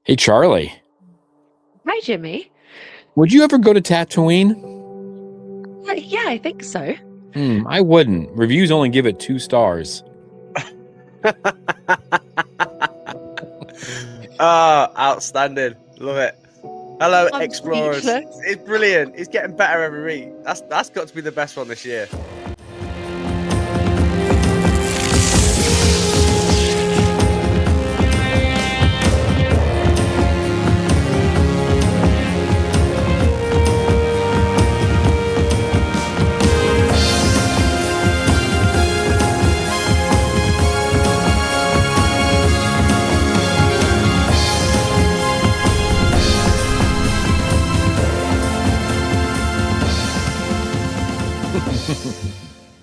Hey, Charlie, Hi, Jimmy. would you ever go to Tatooine? Yeah, I think so. I wouldn't. Reviews only give it 2 stars. Outstanding. Love it. Hello, I'm explorers. speechless. It's brilliant. It's getting better every week. That's got to be the best one this year.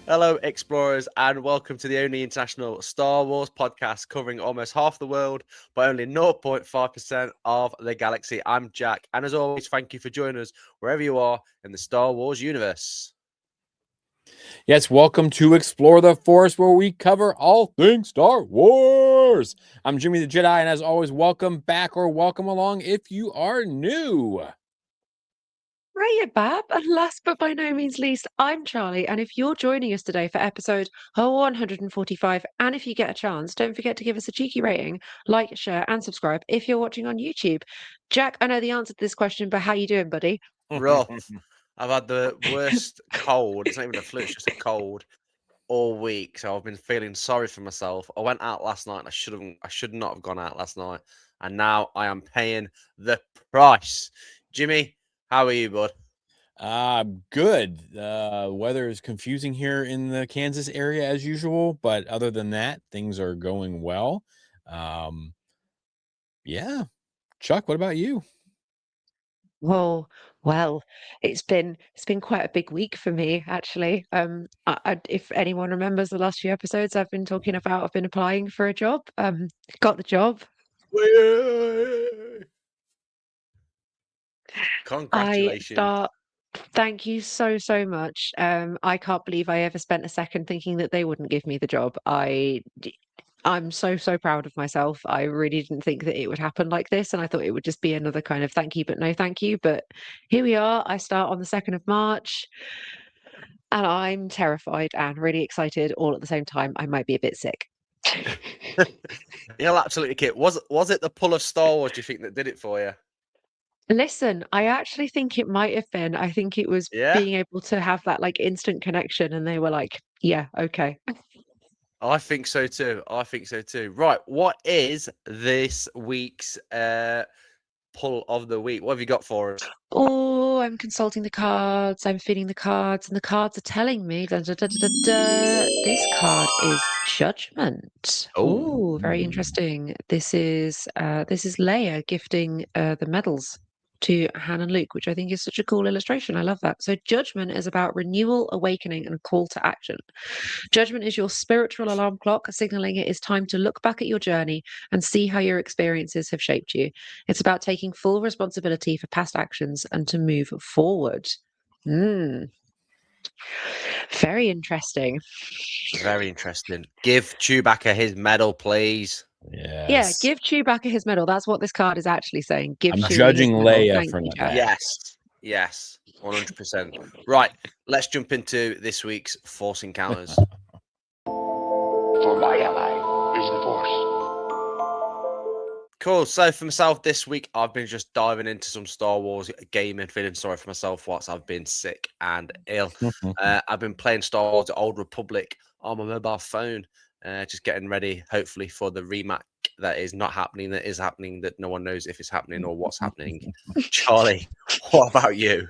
Hello, explorers, and welcome to the only international Star Wars podcast covering almost half the world, but only 0.5% of the galaxy. I'm Jack, and as always, thank you for joining us wherever you are in the Star Wars universe. Yes, welcome to Explore the Force, where we cover all things Star Wars. I'm Jimmy the Jedi, and as always, welcome back or welcome along if you are new. Right, Bab. And last but by no means least, I'm Charlie. And if you're joining us today for episode 145, and if you get a chance, don't forget to give us a cheeky rating, like, share, and subscribe if you're watching on YouTube. Jack, I know the answer to this question, but how you doing, buddy? Rough. I've had the worst cold. It's not even a flu, it's just a cold all week. So I've been feeling sorry for myself. I went out last night and I should not have gone out last night. And now I am paying the price. Jimmy, how are you, bud? Good. Weather is confusing here in the Kansas area as usual, but other than that, things are going well. Yeah. Chuck, what about you? Well, it's been quite a big week for me, actually. If anyone remembers the last few episodes, I've been talking about I've been applying for a job. Got the job. I Congratulations. start. Thank you so much. I can't believe I ever spent a second thinking that they wouldn't give me the job. I'm so proud of myself. I really didn't think that it would happen like this, and I thought it would just be another kind of thank you, but no thank you. But here we are. I start on the 2nd of March, and I'm terrified and really excited all at the same time. I might be a bit sick. You'll absolutely kid. Was it the pull of Star Wars, do you think, that did it for you? Listen, I actually think it might have been. I think it was Yeah? being able to have that like instant connection, and they were like, "Yeah, okay." I think so too. I think so too. Right. What is this week's pull of the week? What have you got for us? Oh, I'm consulting the cards. I'm feeling the cards, and the cards are telling me da, da, da, da, da, da, this card is Judgment. Oh, Oh, very interesting. This is Leia gifting the medals to Han and Luke, which I think is such a cool illustration. I love that. So Judgment is about renewal, awakening, and call to action. Judgment is your spiritual alarm clock, signaling it is time to look back at your journey and see how your experiences have shaped you. It's about taking full responsibility for past actions and to move forward. Hmm. Very interesting. very interesting. Give Chewbacca his medal, please. Yeah, Yes. give Chewbacca his medal. That's what this card is actually saying. Give I'm Chewie his judging medal. Leia Thank for you, Jack. that. Yes, 100%. Right. Let's jump into this week's Force Encounters. For my ally is the Force. Cool. So for myself this week, I've been just diving into some Star Wars gaming, feeling sorry for myself whilst I've been sick and ill. I've been playing Star Wars Old Republic on my mobile phone, just getting ready, hopefully, for the remake that is not happening, that is happening, that no one knows if it's happening or what's happening. Charlie, what about you?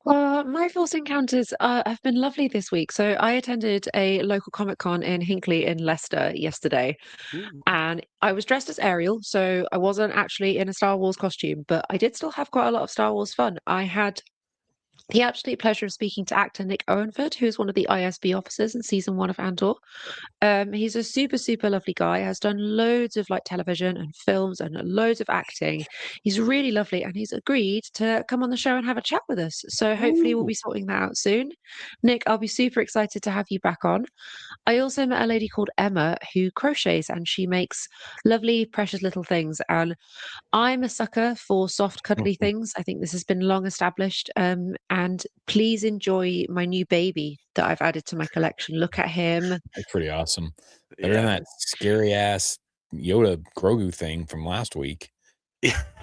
My Force encounters have been lovely this week. So I attended a local Comic Con in Hinckley in Leicester yesterday, Ooh. and I was dressed as Ariel, so I wasn't actually in a Star Wars costume, but I did still have quite a lot of Star Wars fun. I had the absolute pleasure of speaking to actor Nick Owenford, who is one of the ISB officers in season 1 of Andor. He's a super, super lovely guy, has done loads of like television and films and loads of acting. He's really lovely and he's agreed to come on the show and have a chat with us. So hopefully we'll be sorting that out soon. Nick, I'll be super excited to have you back on. I also met a lady called Emma who crochets and she makes lovely, precious little things. And I'm a sucker for soft, cuddly things. I think this has been long established. And please enjoy my new baby that I've added to my collection. Look at him. That's pretty awesome. Better than that scary ass Yoda Grogu thing from last week.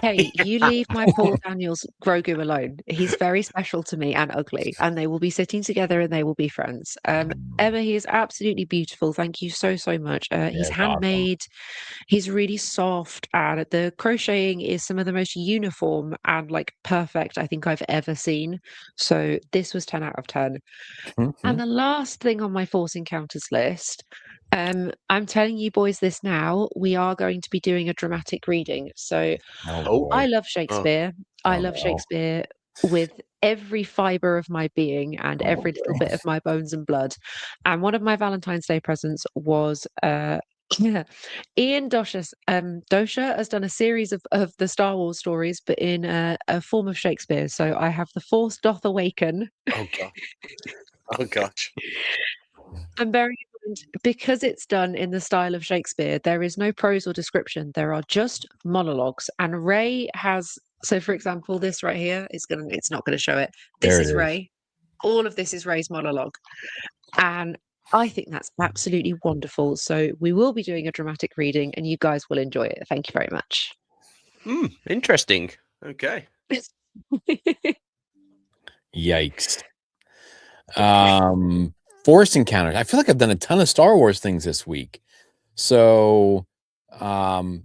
Hey, you leave my Paul Daniels Grogu alone. He's very special to me and ugly, and they will be sitting together and they will be friends. Emma, he is absolutely beautiful. Thank you so, so much. He's it's handmade. He's really soft, and the crocheting is some of the most uniform and like perfect I think I've ever seen. So this was 10 out of 10. And the last thing on my Force Encounters list, I'm telling you boys this now, we are going to be doing a dramatic reading. So I love Shakespeare. I love Shakespeare with every fiber of my being and every little bit of my bones and blood. And one of my Valentine's Day presents was yeah. Ian Dosha has done a series of the Star Wars stories, but in a form of Shakespeare. So I have The Force Doth Awaken. Oh god. Oh gosh. And bearing in mind, because it's done in the style of Shakespeare, there is no prose or description. There are just monologues. And Ray has, so for example, this right here it's not gonna show it. This There it is is. Ray. All of this is Ray's monologue. And I think that's absolutely wonderful. So we will be doing a dramatic reading and you guys will enjoy it. Thank you very much. Interesting. Okay. Yikes. Force encounters. I feel like I've done a ton of Star Wars things this week. So I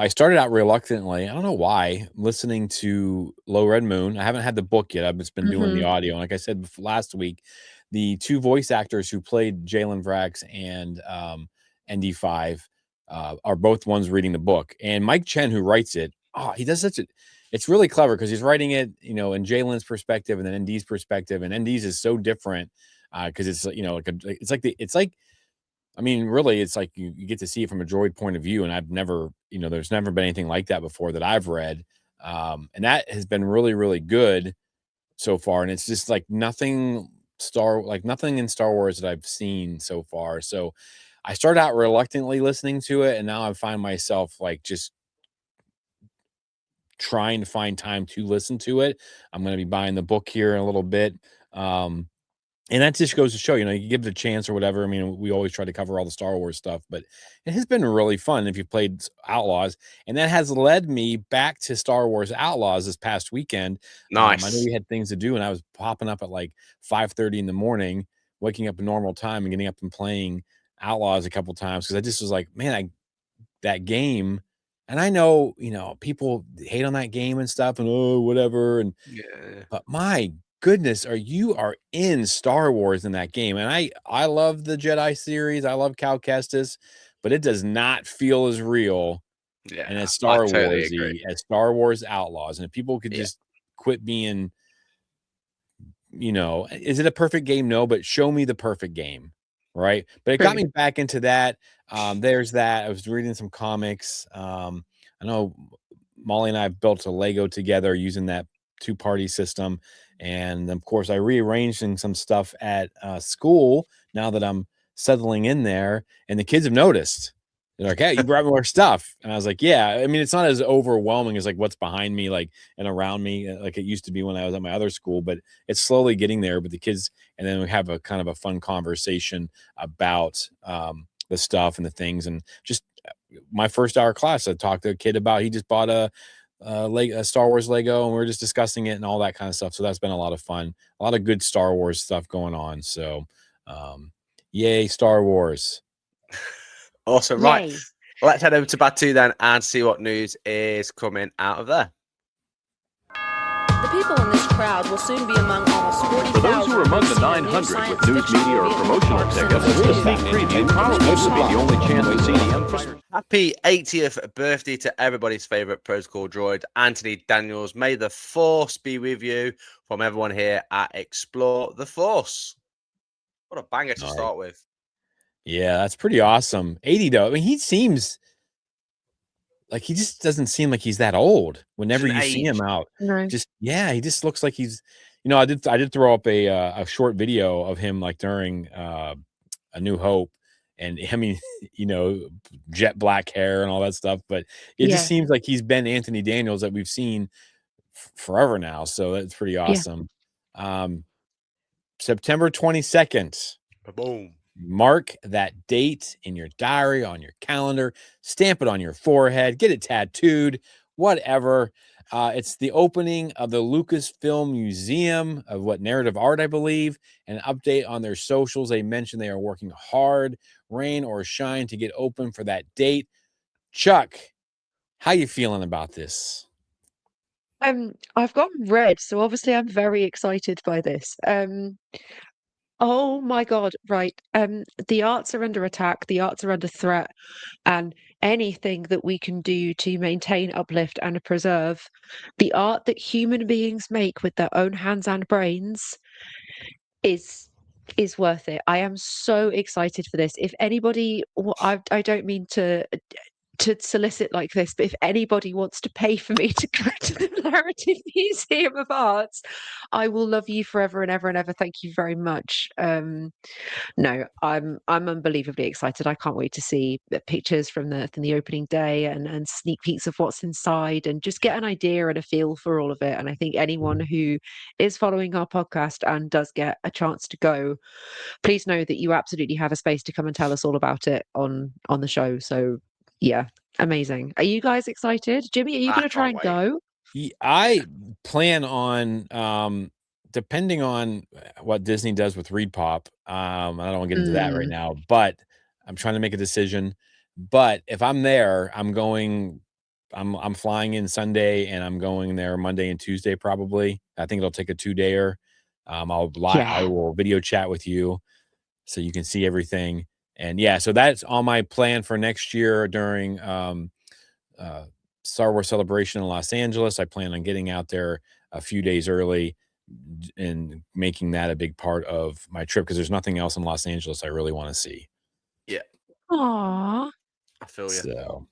started out reluctantly. I don't know why, listening to Low Red Moon. I haven't had the book yet. I've just been doing the audio. And like I said last week, the two voice actors who played Jalen Vrax and ND5 are both ones reading the book. And Mike Chen, who writes it, he does it's really clever because he's writing it, in Jalen's perspective and then ND's perspective. And ND's is so different because it's, really, it's like you get to see it from a droid point of view. And I've never, there's never been anything like that before that I've read. And that has been really, really good so far. And it's just like nothing in Star Wars that I've seen so far. So I started out reluctantly listening to it. And now I find myself like just trying to find time to listen to it. I'm going to be buying the book here in a little bit. And that just goes to show, you give it a chance or whatever. I mean, we always try to cover all the Star Wars stuff, but it has been really fun if you've played Outlaws. And that has led me back to Star Wars Outlaws this past weekend. Nice. I know we had things to do, and I was popping up at like 5:30 in the morning, waking up a normal time and getting up and playing Outlaws a couple times because I just was like, man, that game. And I know, people hate on that game and stuff and whatever. And but my goodness, you are in Star Wars in that game. And I love the Jedi series. I love Cal Kestis, but it does not feel as real and as Star Warsy as Star Wars Outlaws. And if people could just quit being, is it a perfect game? No, but show me the perfect game. Right. But it got me back into that. There's that. I was reading some comics. I know Molly and I have built a Lego together using that 2-party system. And of course, I rearranged some stuff at school now that I'm settling in there. And the kids have noticed. They're like, hey, you brought more stuff. And I was like, yeah. I mean, it's not as overwhelming as like what's behind me, like and around me, like it used to be when I was at my other school, but it's slowly getting there. But the kids, and then we have a kind of a fun conversation about the stuff and the things. And just my first hour class, I talked to a kid about, he just bought a Star Wars Lego, and we are just discussing it and all that kind of stuff. So that's been a lot of fun, a lot of good Star Wars stuff going on. So yay, Star Wars. Awesome. Yay. Right. Let's head over to Batu then and see what news is coming out of there. The people in this crowd will soon be among almost 40,000. For those who are among the 900 with news media or promotional tickets, the sneak preview probably will be the only chance to see the Empire. Happy 80th birthday to everybody's favorite protocol droid, Anthony Daniels. May the Force be with you from everyone here at Explore the Force. What a banger to start with. Yeah, that's pretty awesome. 80 though. I mean, he seems like he just doesn't seem like he's that old. Whenever you see him out, No. he just looks like he's. I did throw up a short video of him like during A New Hope, and I mean, jet black hair and all that stuff. But it just seems like he's been Anthony Daniels that we've seen forever now. So that's pretty awesome. September 22nd. Boom. Mark that date in your diary, on your calendar, stamp it on your forehead, get it tattooed, whatever. It's the opening of the Lucasfilm Museum of Narrative Art, I believe. An update on their socials. They mentioned they are working hard, rain or shine, to get open for that date. Chuck, how you feeling about this? I've got red, so obviously I'm very excited by this. Oh my God, right. The arts are under attack, the arts are under threat, and anything that we can do to maintain, uplift, and preserve the art that human beings make with their own hands and brains is worth it. I am so excited for this. If anybody, I don't mean to solicit like this, but if anybody wants to pay for me to go to the Narrative Museum of Arts, I will love you forever and ever and ever. Thank you very much. No, I'm unbelievably excited. I can't wait to see the pictures from the opening day and sneak peeks of what's inside and just get an idea and a feel for all of it. And I think anyone who is following our podcast and does get a chance to go, please know that you absolutely have a space to come and tell us all about it on the show. So yeah, amazing. Are you guys excited? Jimmy, are you going to try and go? I plan on depending on what Disney does with Reed Pop. I don't want to get into that right now, but I'm trying to make a decision. But if I'm there, I'm flying in Sunday and I'm going there Monday and Tuesday probably. I think it'll take a 2-dayer. I will video chat with you so you can see everything. And yeah, so that's on my plan for next year during Star Wars Celebration in Los Angeles. I plan on getting out there a few days early and making that a big part of my trip because there's nothing else in Los Angeles I really want to see. Yeah. Aww. I feel you. So,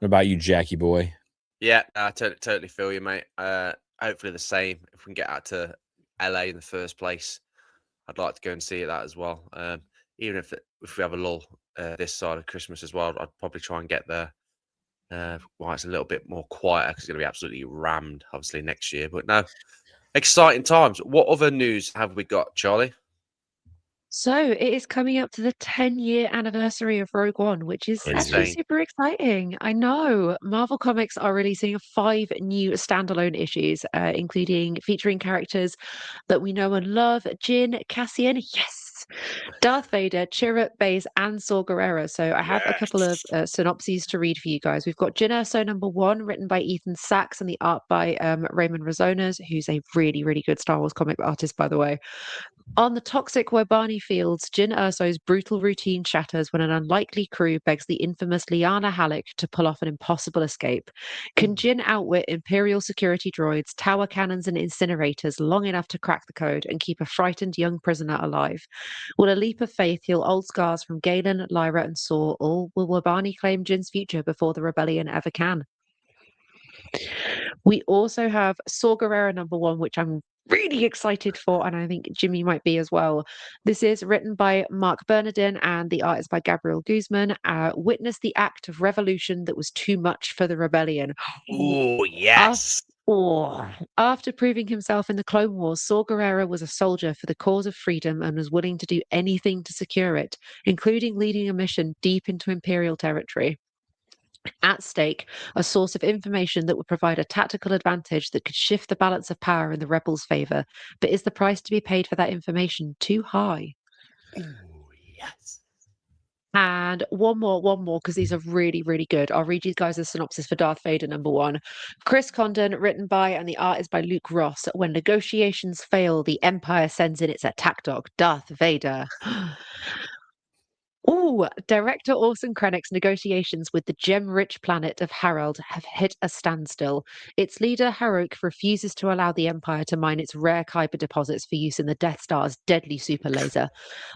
what about you, Jackie boy? Yeah, I totally feel you, mate. Hopefully the same. If we can get out to LA in the first place, I'd like to go and see that as well. Even if we have a lull this side of Christmas as well, I'd probably try and get there while it's a little bit more quiet because it's going to be absolutely rammed, obviously, next year. But no, exciting times. What other news have we got, Charlie? So it is coming up to the 10-year anniversary of Rogue One, which is actually super exciting. I know. Marvel Comics are releasing 5 new standalone issues, including featuring characters that we know and love: Jyn, Cassian, yes, Darth Vader, Chirrut, Baze, and Saw Gerrera. So I have a couple of synopses to read for you guys. We've got Jyn Erso #1, written by Ethan Sachs, and the art by Raymond Rozonas, who's a really, really good Star Wars comic artist, by the way. On the toxic Wobani fields, Jyn Erso's brutal routine shatters when an unlikely crew begs the infamous Liana Halleck to pull off an impossible escape. Can Jyn outwit Imperial security droids, tower cannons, and incinerators long enough to crack the code and keep a frightened young prisoner alive? Will a leap of faith heal old scars from Galen, Lyra, and Saw, or will Wobani claim Jyn's future before the rebellion ever can? We also have Saw Gerrera #1, which I'm really excited for, and I think Jimmy might be as well. This is written by Mark Bernardin, and the art is by Gabriel Guzman. Witness the act of revolution that was too much for the rebellion. Oh, yes. After proving himself in the Clone Wars, Saw Gerrera was a soldier for the cause of freedom and was willing to do anything to secure it, including leading a mission deep into Imperial territory. At stake, a source of information that would provide a tactical advantage that could shift the balance of power in the rebels' favor. But is the price to be paid for that information too high? Ooh, yes. And one more, because these are really, really good. I'll read you guys the synopsis for Darth Vader #1. Chris Condon, written by and the art is by Luke Ross. When negotiations fail, the Empire sends in its attack dog, Darth Vader. Oh, director Orson Krennic's negotiations with the gem-rich planet of Harold have hit a standstill. Its leader, Harroke, refuses to allow the Empire to mine its rare kyber deposits for use in the Death Star's deadly super laser.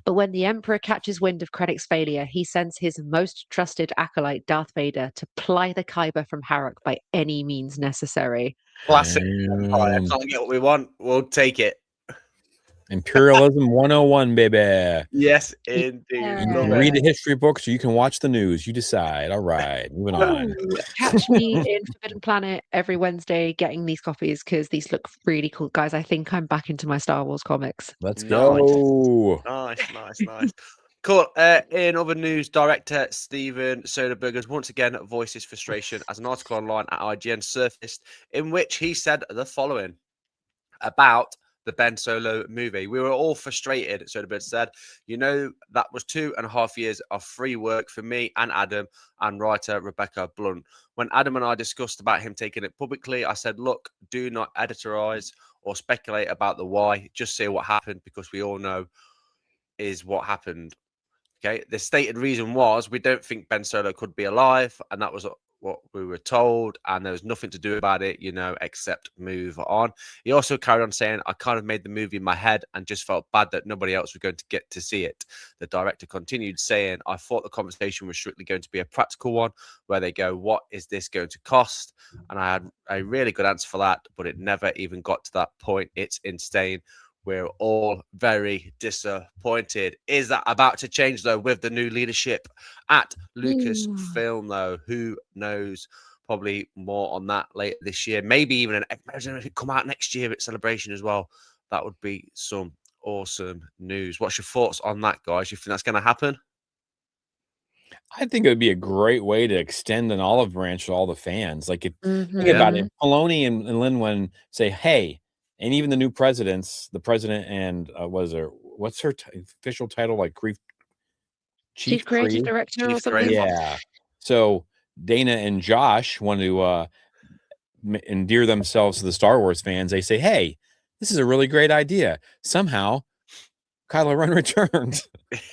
But when the Emperor catches wind of Krennic's failure, he sends his most trusted acolyte, Darth Vader, to ply the kyber from Harroke by any means necessary. Classic Empire. Can't get what we want. We'll take it. Imperialism 101, baby. Yes, indeed. Yeah. You can read the history books or you can watch the news. You decide. All right, moving on. Catch me in Forbidden Planet every Wednesday getting these copies because these look really cool. Guys, I think I'm back into my Star Wars comics. Let's Nice. go. Nice. Cool. In other news, director Steven Soderbergh has once again voiced his frustration as an article online at IGN surfaced in which he said the following about the Ben Solo movie. We were all frustrated, Soderbergh said. You know, that was 2.5 years of free work for me and Adam and writer Rebecca Blunt. When Adam and I discussed about him taking it publicly, I said, look, do not editorize or speculate about the why. Just say what happened because we all know is what happened. Okay. The stated reason was we don't think Ben Solo could be alive. And that was what we were told, and there was nothing to do about it, you know, except move on. He also carried on saying, I kind of made the movie in my head and just felt bad that nobody else was going to get to see it. The director continued saying, I thought the conversation was strictly going to be a practical one where they go, what is this going to cost? And I had a really good answer for that, but it never even got to that point. It's insane. We're all very disappointed. Is that about to change, though, with the new leadership at Lucasfilm, though? Who knows? Probably more on that later this year. Maybe even imagine if it come out next year at Celebration as well. That would be some awesome news. What's your thoughts on that, guys? You think that's going to happen? I think it would be a great way to extend an olive branch to all the fans. Like, if think about it, Filoni and Linwin say, hey, and even the new presidents, the president and what's her official title? Like Chief Creative Director or something? Yeah. So Dana and Josh want to endear themselves to the Star Wars fans. They say, hey, this is a really great idea. Somehow, Kylo Ren returned.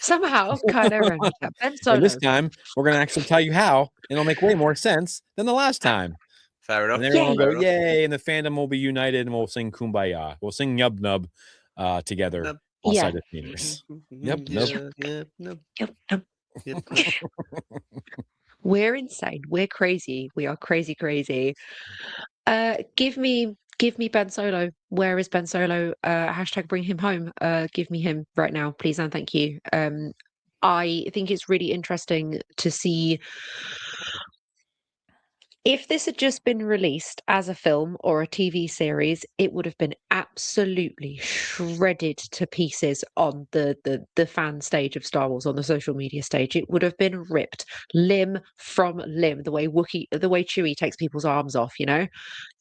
Somehow, Kylo Ren returned. Ben Solo. And this time, we're going to actually tell you how. And it'll make way more sense than the last time. Fair enough. And everyone will go, yay, and the fandom will be united, and we'll sing Kumbaya. We'll sing Yub Nub together outside the theaters. Yep. We're insane. We're crazy. We are crazy. Give me Ben Solo. Where is Ben Solo? Hashtag bring him home. Give me him right now, please and thank you. I think it's really interesting to see if this had just been released as a film or a TV series, it would have been absolutely shredded to pieces on the fan stage of Star Wars, on the social media stage. It would have been ripped limb from limb, the way Chewie takes people's arms off, you know,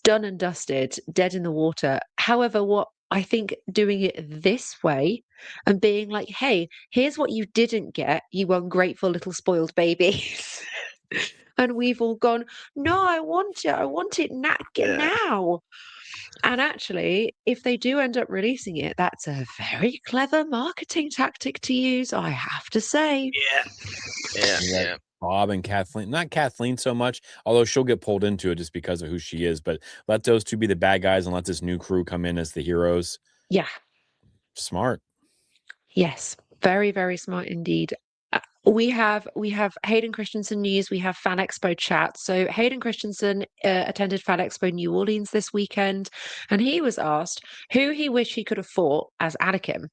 done and dusted, dead in the water. However, what I think doing it this way and being like, hey, here's what you didn't get, you ungrateful little spoiled babies. And we've all gone, no, I want it now. And actually, if they do end up releasing it, that's a very clever marketing tactic to use, I have to say. Yeah. Bob and Kathleen, not Kathleen so much, although she'll get pulled into it just because of who she is, but let those two be the bad guys and let this new crew come in as the heroes. Yeah. Smart. Yes. Very, very smart indeed. We have Hayden Christensen news. We have Fan Expo chat. So Hayden Christensen attended Fan Expo New Orleans this weekend, and he was asked who he wished he could have fought as Anakin,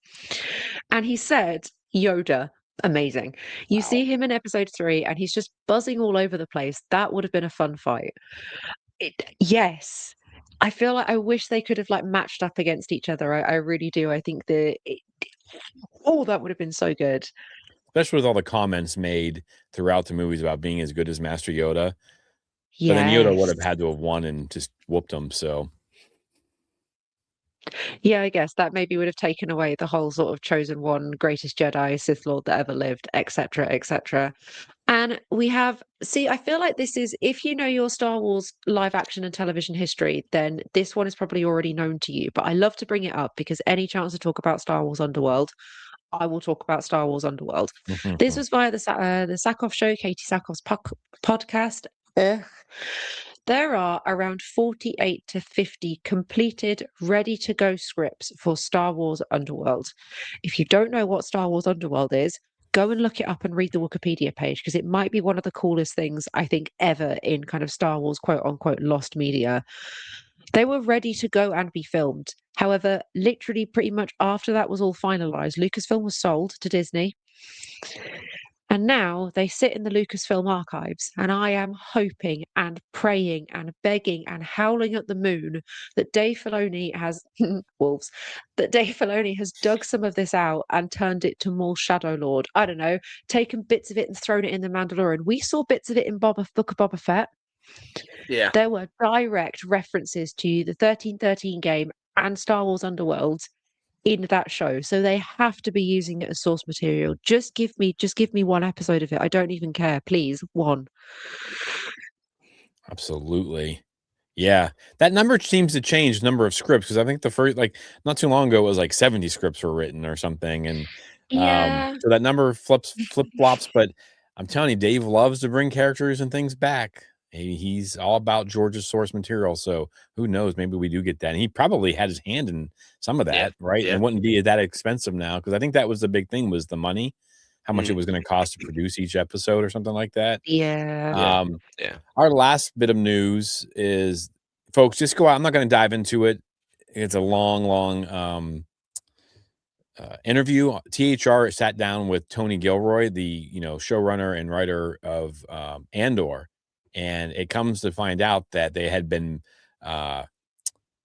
and he said Yoda. Amazing. You see him in episode 3, and he's just buzzing all over the place. That would have been a fun fight. Yes. I feel like I wish they could have like matched up against each other. I really do. I think that would have been so good. Especially with all the comments made throughout the movies about being as good as Master Yoda. Yes. But then Yoda would have had to have won and just whooped him. So Yeah, I guess that maybe would have taken away the whole sort of chosen one, greatest Jedi, Sith Lord that ever lived, etc., etc. And we have, see, I feel like this is, if you know your Star Wars live action and television history, then this one is probably already known to you. But I love to bring it up because any chance to talk about Star Wars Underworld, I will talk about Star Wars Underworld. This was via the Sackhoff Show, Katie Sackhoff's podcast. Ugh. There are around 48 to 50 completed, ready to go scripts for Star Wars Underworld. If you don't know what Star Wars Underworld is, go and look it up and read the Wikipedia page because it might be one of the coolest things I think ever in kind of Star Wars quote unquote lost media. They were ready to go and be filmed. However, literally pretty much after that was all finalized, Lucasfilm was sold to Disney. And now they sit in the Lucasfilm archives, and I am hoping and praying and begging and howling at the moon that Dave Filoni has wolves, that Dave Filoni has dug some of this out and turned it to more Shadowlord. I don't know, taken bits of it and thrown it in the Mandalorian. We saw bits of it in Book of Boba Fett. Yeah. There were direct references to the 1313 game and Star Wars Underworld in that show, so they have to be using it as source material. Just give me one episode of it. I don't even care, please. One. Absolutely. Yeah, that number seems to change, number of scripts, because I think the first, like, not too long ago, it was like 70 scripts were written or something, and Yeah. so that number flip flops. But I'm telling you, Dave loves to bring characters and things back. He's all about George's source material, so who knows? Maybe we do get that. And he probably had his hand in some of that, right? And it wouldn't be that expensive now, because I think that was the big thing, was the money, how much it was going to cost to produce each episode or something like that. Yeah. Our last bit of news is, folks, just go out. I'm not going to dive into it. It's a long interview. THR sat down with Tony Gilroy, the showrunner and writer of Andor, and it comes to find out that they had been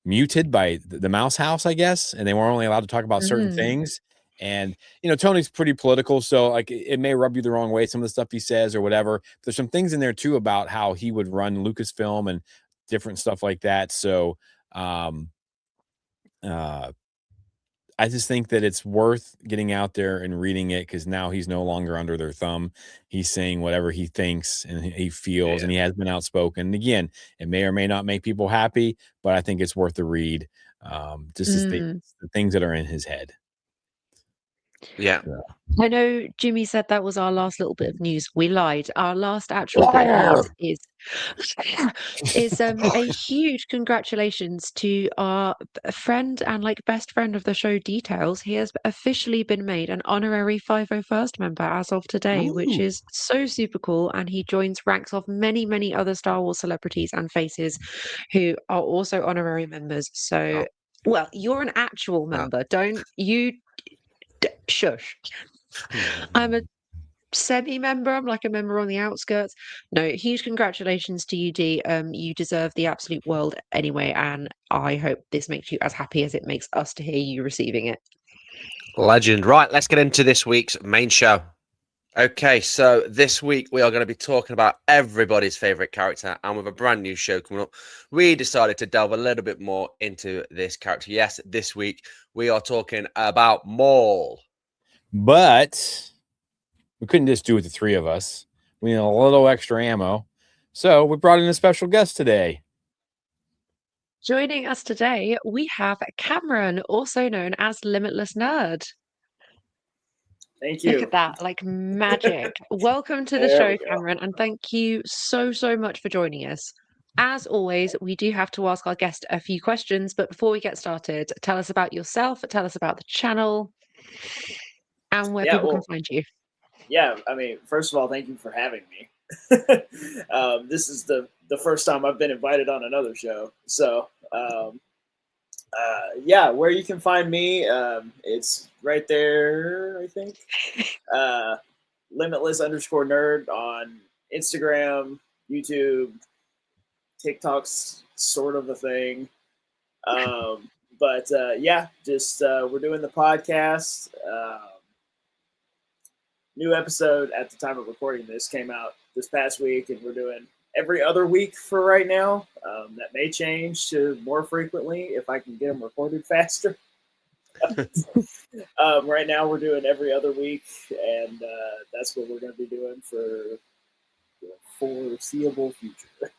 muted by the Mouse House, I guess, and they were only allowed to talk about certain things. And Tony's pretty political, so like it may rub you the wrong way, some of the stuff he says or whatever. But there's some things in there too about how he would run Lucasfilm and different stuff like that. So I just think that it's worth getting out there and reading it, because now he's no longer under their thumb. He's saying whatever he thinks and he feels, and he has been outspoken. And again, it may or may not make people happy, but I think it's worth the read. Just to the things that are in his head. Yeah. I know Jimmy said that was our last little bit of news. We lied. Our last actual bit of news is a huge congratulations to our friend and like best friend of the show, Details. He has officially been made an honorary 501st member as of today, which is so super cool. And he joins ranks of many other Star Wars celebrities and faces who are also honorary members. So, well, you're an actual member. Don't you shush. I'm a semi-member. I'm like a member on the outskirts. No, huge congratulations to you, D. You deserve the absolute world anyway, and I hope this makes you as happy as it makes us to hear you receiving it. Legend. Right, let's get into this week's main show. Okay, so this week we are going to be talking about everybody's favorite character, and with a brand new show coming up, we decided to delve a little bit more into this character. Yes, this week we are talking about Maul. But we couldn't just do it, the three of us. We need a little extra ammo. So we brought in a special guest today. Joining us today, we have Cameron, also known as Limitless Nerd. Thank you. Look at that, like magic. Welcome to the show, Cameron, and thank you so much for joining us. As always, we do have to ask our guest a few questions, but before we get started, tell us about yourself, tell us about the channel, and where people can find you. Yeah, I mean, first of all, thank you for having me. This is the first time I've been invited on another show. So, yeah, where you can find me, it's right there, I think. Limitless_nerd on Instagram, YouTube, TikTok's sort of a thing. But yeah, just we're doing the podcast. New episode at the time of recording this came out this past week, and we're doing every other week for right now. That may change to more frequently if I can get them recorded faster. Right now we're doing every other week, and that's what we're going to be doing for the foreseeable future.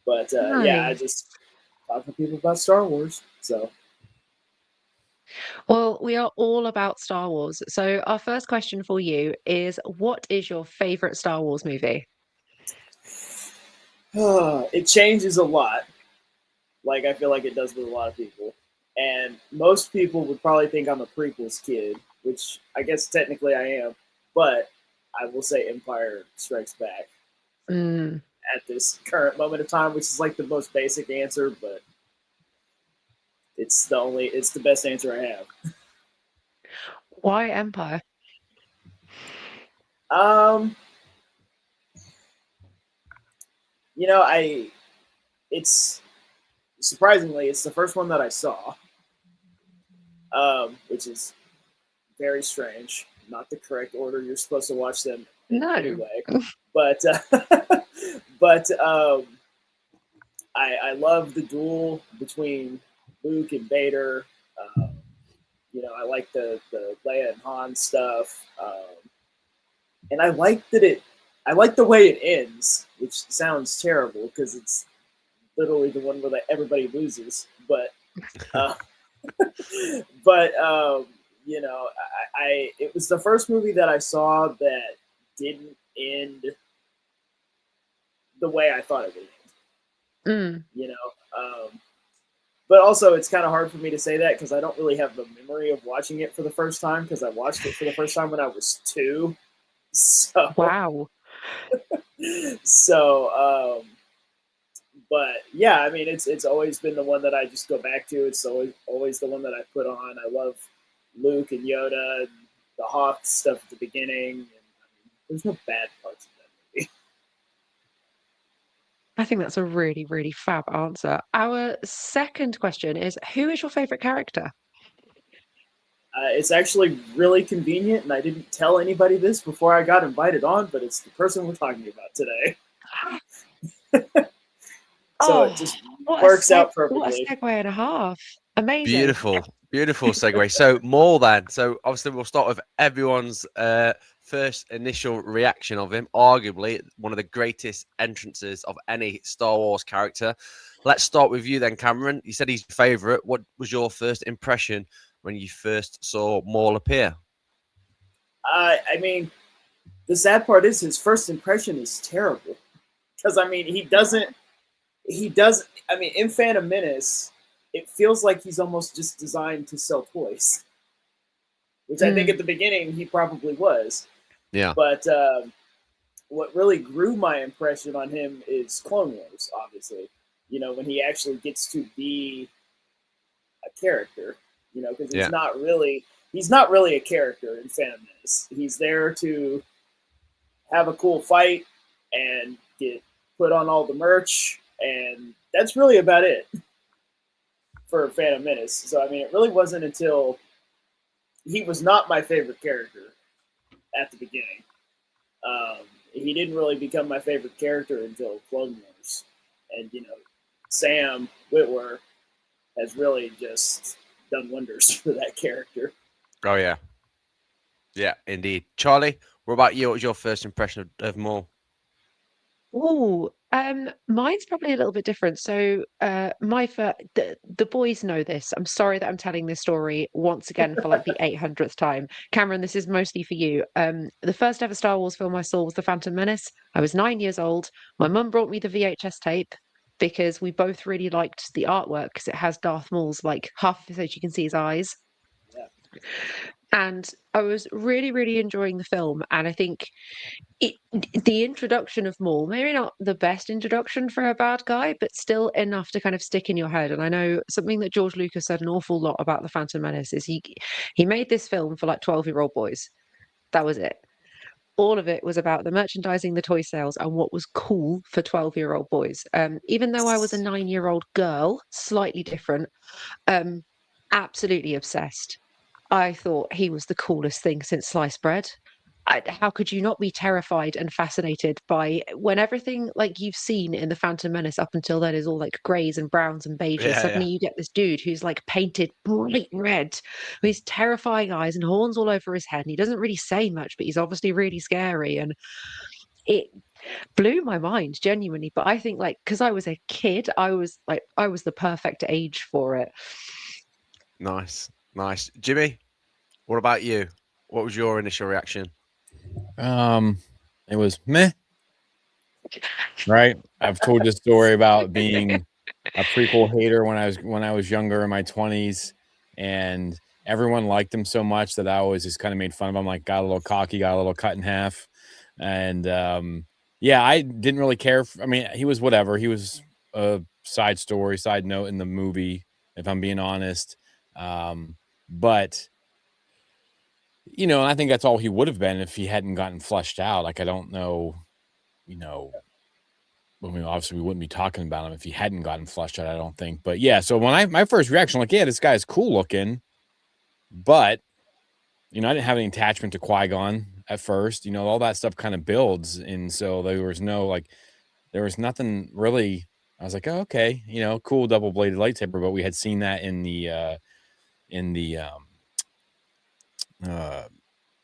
But yeah, I Nice. just talk to people about Star Wars. So Well, we are all about Star Wars. So our first question for you is, what is your favorite Star Wars movie? it changes a lot. Like I feel like it does with a lot of people. And most people would probably think I'm a prequels kid, which I guess technically I am. But I will say Empire Strikes Back Mm, at this current moment of time, which is like the most basic answer, but it's the best answer I have. why Empire? Um, I it's surprisingly it's the first one that I saw, which is very strange. Not the correct order you're supposed to watch them in No. anyway. But but I love the duel between Luke and Vader. Um, I like the Leia and Han stuff, and I like the way it ends, which sounds terrible because it's literally the one where everybody loses. But uh, but it was the first movie that I saw that didn't end the way I thought it would end. Mm. But also it's kind of hard for me to say that because I don't really have the memory of watching it for the first time because I watched it for the first time when I was 2. So Wow. so but yeah, I mean it's always been the one that I just go back to. It's always the one that I put on. I love Luke and Yoda and the Hawk stuff at the beginning. And there's no bad parts of that movie. I think that's a really, really fab answer. Our second question is, who is your favorite character? It's actually really convenient, and I didn't tell anybody this before I got invited on, but it's the person we're talking about today. So it just works out What a perfectly. segue and a half. Amazing. Beautiful segue. So Maul then. So obviously we'll start with everyone's first initial reaction of him. Arguably one of the greatest entrances of any Star Wars character. Let's start with you then, Cameron. You said he's your favourite. What was your first impression when you first saw Maul appear? I mean, the sad part is his first impression is terrible because I mean he does. I mean, in Phantom Menace, it feels like he's almost just designed to sell toys, which I think at the beginning he probably was. Yeah. But what really grew my impression on him is Clone Wars, obviously. When he actually gets to be a character, because he's not really a character in Phantom Menace. He's there to have a cool fight and get put on all the merch, and that's really about it for Phantom Menace. So I mean, it really wasn't until he was not my favorite character at the beginning. He didn't really become my favorite character until Clone Wars, and Sam Witwer has really just done wonders for that character. Oh yeah, indeed. Charlie, what about you? What was your first impression of Maul? Oh, mine's probably a little bit different. So, the boys know this. I'm sorry that I'm telling this story once again for like the 800th time. Cameron, this is mostly for you. The first ever Star Wars film I saw was The Phantom Menace. I was 9 years old. My mum brought me the VHS tape because we both really liked the artwork because it has Darth Maul's like half of his face, you can see his eyes. Yeah. And I was really, really enjoying the film. And I think the introduction of Maul, maybe not the best introduction for a bad guy, but still enough to kind of stick in your head. And I know something that George Lucas said an awful lot about The Phantom Menace is he made this film for like 12-year-old boys. That was it. All of it was about the merchandising, the toy sales, and what was cool for 12-year-old boys. Even though I was a 9-year-old girl, slightly different, absolutely obsessed. I thought he was the coolest thing since sliced bread. how could you not be terrified and fascinated by when everything like you've seen in the Phantom Menace up until then is all like greys and browns and beiges? Yeah, Suddenly you get this dude who's like painted bright red, with his terrifying eyes and horns all over his head, and he doesn't really say much, but he's obviously really scary, and it blew my mind genuinely. But I think like because I was a kid, I was the perfect age for it. Nice. Jimmy, what about you? What was your initial reaction? It was meh. Right. I've told this story about being a prequel hater when I was younger in my 20s, and everyone liked him so much that I always just kind of made fun of him, like got a little cocky, got a little cut in half. And yeah, I didn't really care. I mean, he was whatever. He was a side note in the movie, if I'm being honest. But you know, I think that's all he would have been if he hadn't gotten fleshed out. Like, I don't know, you know, I mean, obviously we wouldn't be talking about him if he hadn't gotten fleshed out, I don't think. But yeah, so when my first reaction, like, yeah, this guy's cool looking, but you know, I didn't have any attachment to Qui-Gon at first. You know, all that stuff kind of builds, and so there was nothing really. I was like, oh, okay, you know, cool double-bladed lightsaber, but we had seen that in the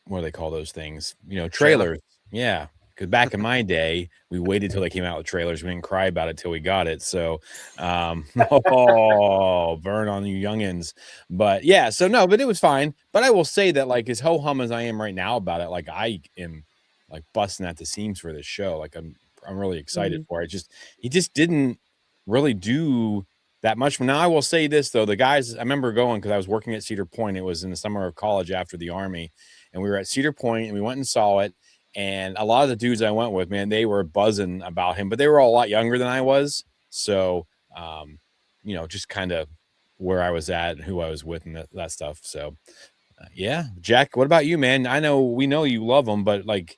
what do they call those things? You know, trailers. Yeah. Because back in my day, we waited till they came out with trailers. We didn't cry about it till we got it. So, oh, burn on you youngins. But yeah, so no, but it was fine. But I will say that, like, as ho hum as I am right now about it, like, I am like busting at the seams for this show. Like, I'm really excited for it. He just didn't really do that much. Now, I will say this though, the guys, I remember going because I was working at Cedar Point. It was in the summer of college after the Army, and we were at Cedar Point and we went and saw it. And a lot of the dudes I went with, man, they were buzzing about him, but they were all a lot younger than I was. So, you know, just kind of where I was at and who I was with and that stuff. So, yeah. Jack, what about you, man? We know you love him, but like,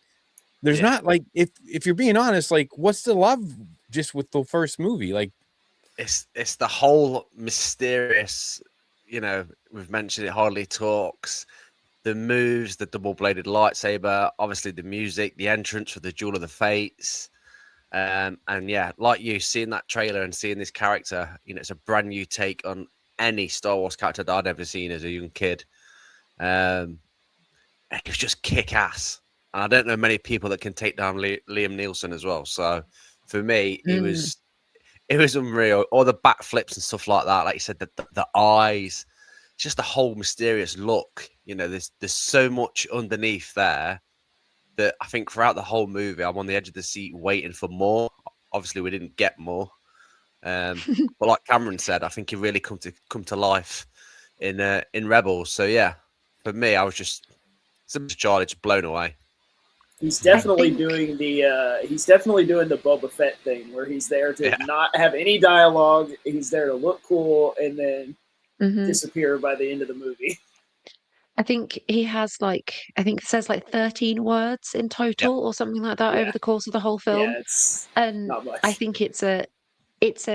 there's not like, if you're being honest, like, what's the love just with the first movie? Like, it's the whole mysterious, you know, we've mentioned it, hardly talks. The moves, the double-bladed lightsaber, obviously the music, the entrance for the Duel of the Fates. And yeah, like you, seeing that trailer and seeing this character, you know, it's a brand new take on any Star Wars character that I'd ever seen as a young kid. It was just kick-ass. And I don't know many people that can take down Liam Neeson as well. So for me, it was unreal. All the backflips and stuff like that. Like you said, the eyes, just the whole mysterious look. You know, there's so much underneath there that I think throughout the whole movie, I'm on the edge of the seat waiting for more. Obviously, we didn't get more, but like Cameron said, I think he really come to life in Rebels. So yeah, for me, I was just similar to Charlie, just blown away. He's definitely doing the Boba Fett thing, where he's there to not have any dialogue. He's there to look cool and then disappear by the end of the movie. I think he has it says like 13 words in total or something like that over the course of the whole film. Yeah, it's and not much. I think it's a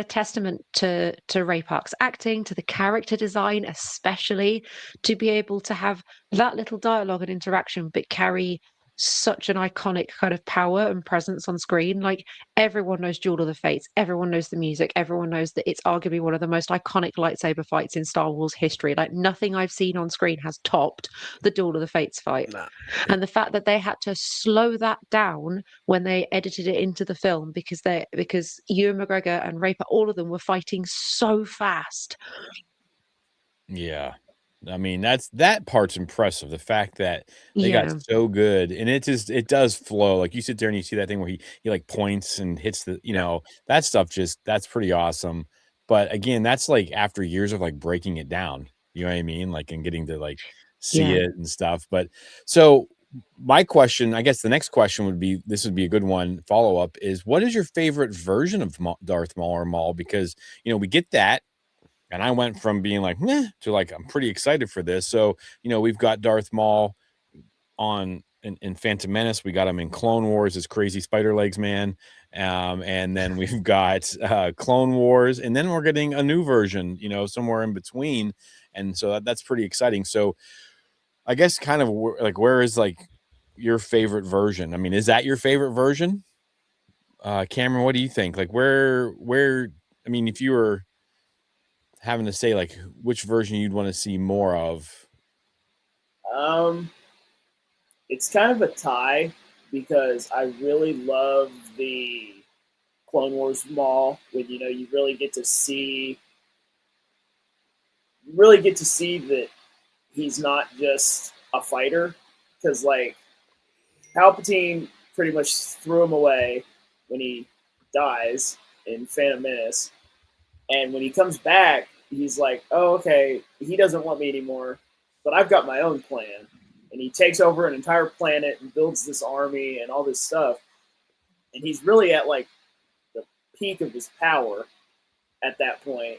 testament to Ray Park's acting, to the character design, especially to be able to have that little dialogue and interaction, but carry such an iconic kind of power and presence on screen. Like, everyone knows Duel of the Fates, everyone knows the music, everyone knows that it's arguably one of the most iconic lightsaber fights in Star Wars history. Like, nothing I've seen on screen has topped the Duel of the Fates fight. Nah. And the fact that they had to slow that down when they edited it into the film because Ewan McGregor and Ray Park, all of them were fighting so fast. Yeah. I mean, that part's impressive. The fact that they got so good, and it does flow. Like, you sit there and you see that thing where he like points and hits the, you know, that stuff, that's pretty awesome. But again, that's like after years of like breaking it down, you know what I mean? Like, and getting to like see it and stuff. But so my question, I guess the next question would be, this would be a good one follow up, is what is your favorite version of Darth Maul or Maul? Because, you know, we get that. And I went from being like, meh, to like, I'm pretty excited for this. So, you know, we've got Darth Maul in Phantom Menace. We got him in Clone Wars as crazy spider legs man. And then we've got Clone Wars. And then we're getting a new version, you know, somewhere in between. And so that's pretty exciting. So I guess kind of like, where is like your favorite version? I mean, is that your favorite version? Cameron, what do you think? Like where I mean, if you were having to say like which version you'd want to see more of? It's kind of a tie because I really love the Clone Wars Maul when you really get to see that he's not just a fighter, because like Palpatine pretty much threw him away when he dies in Phantom Menace, and when he comes back, he's like, "Oh, okay, he doesn't want me anymore, but I've got my own plan." And he takes over an entire planet and builds this army and all this stuff. And he's really at like the peak of his power at that point.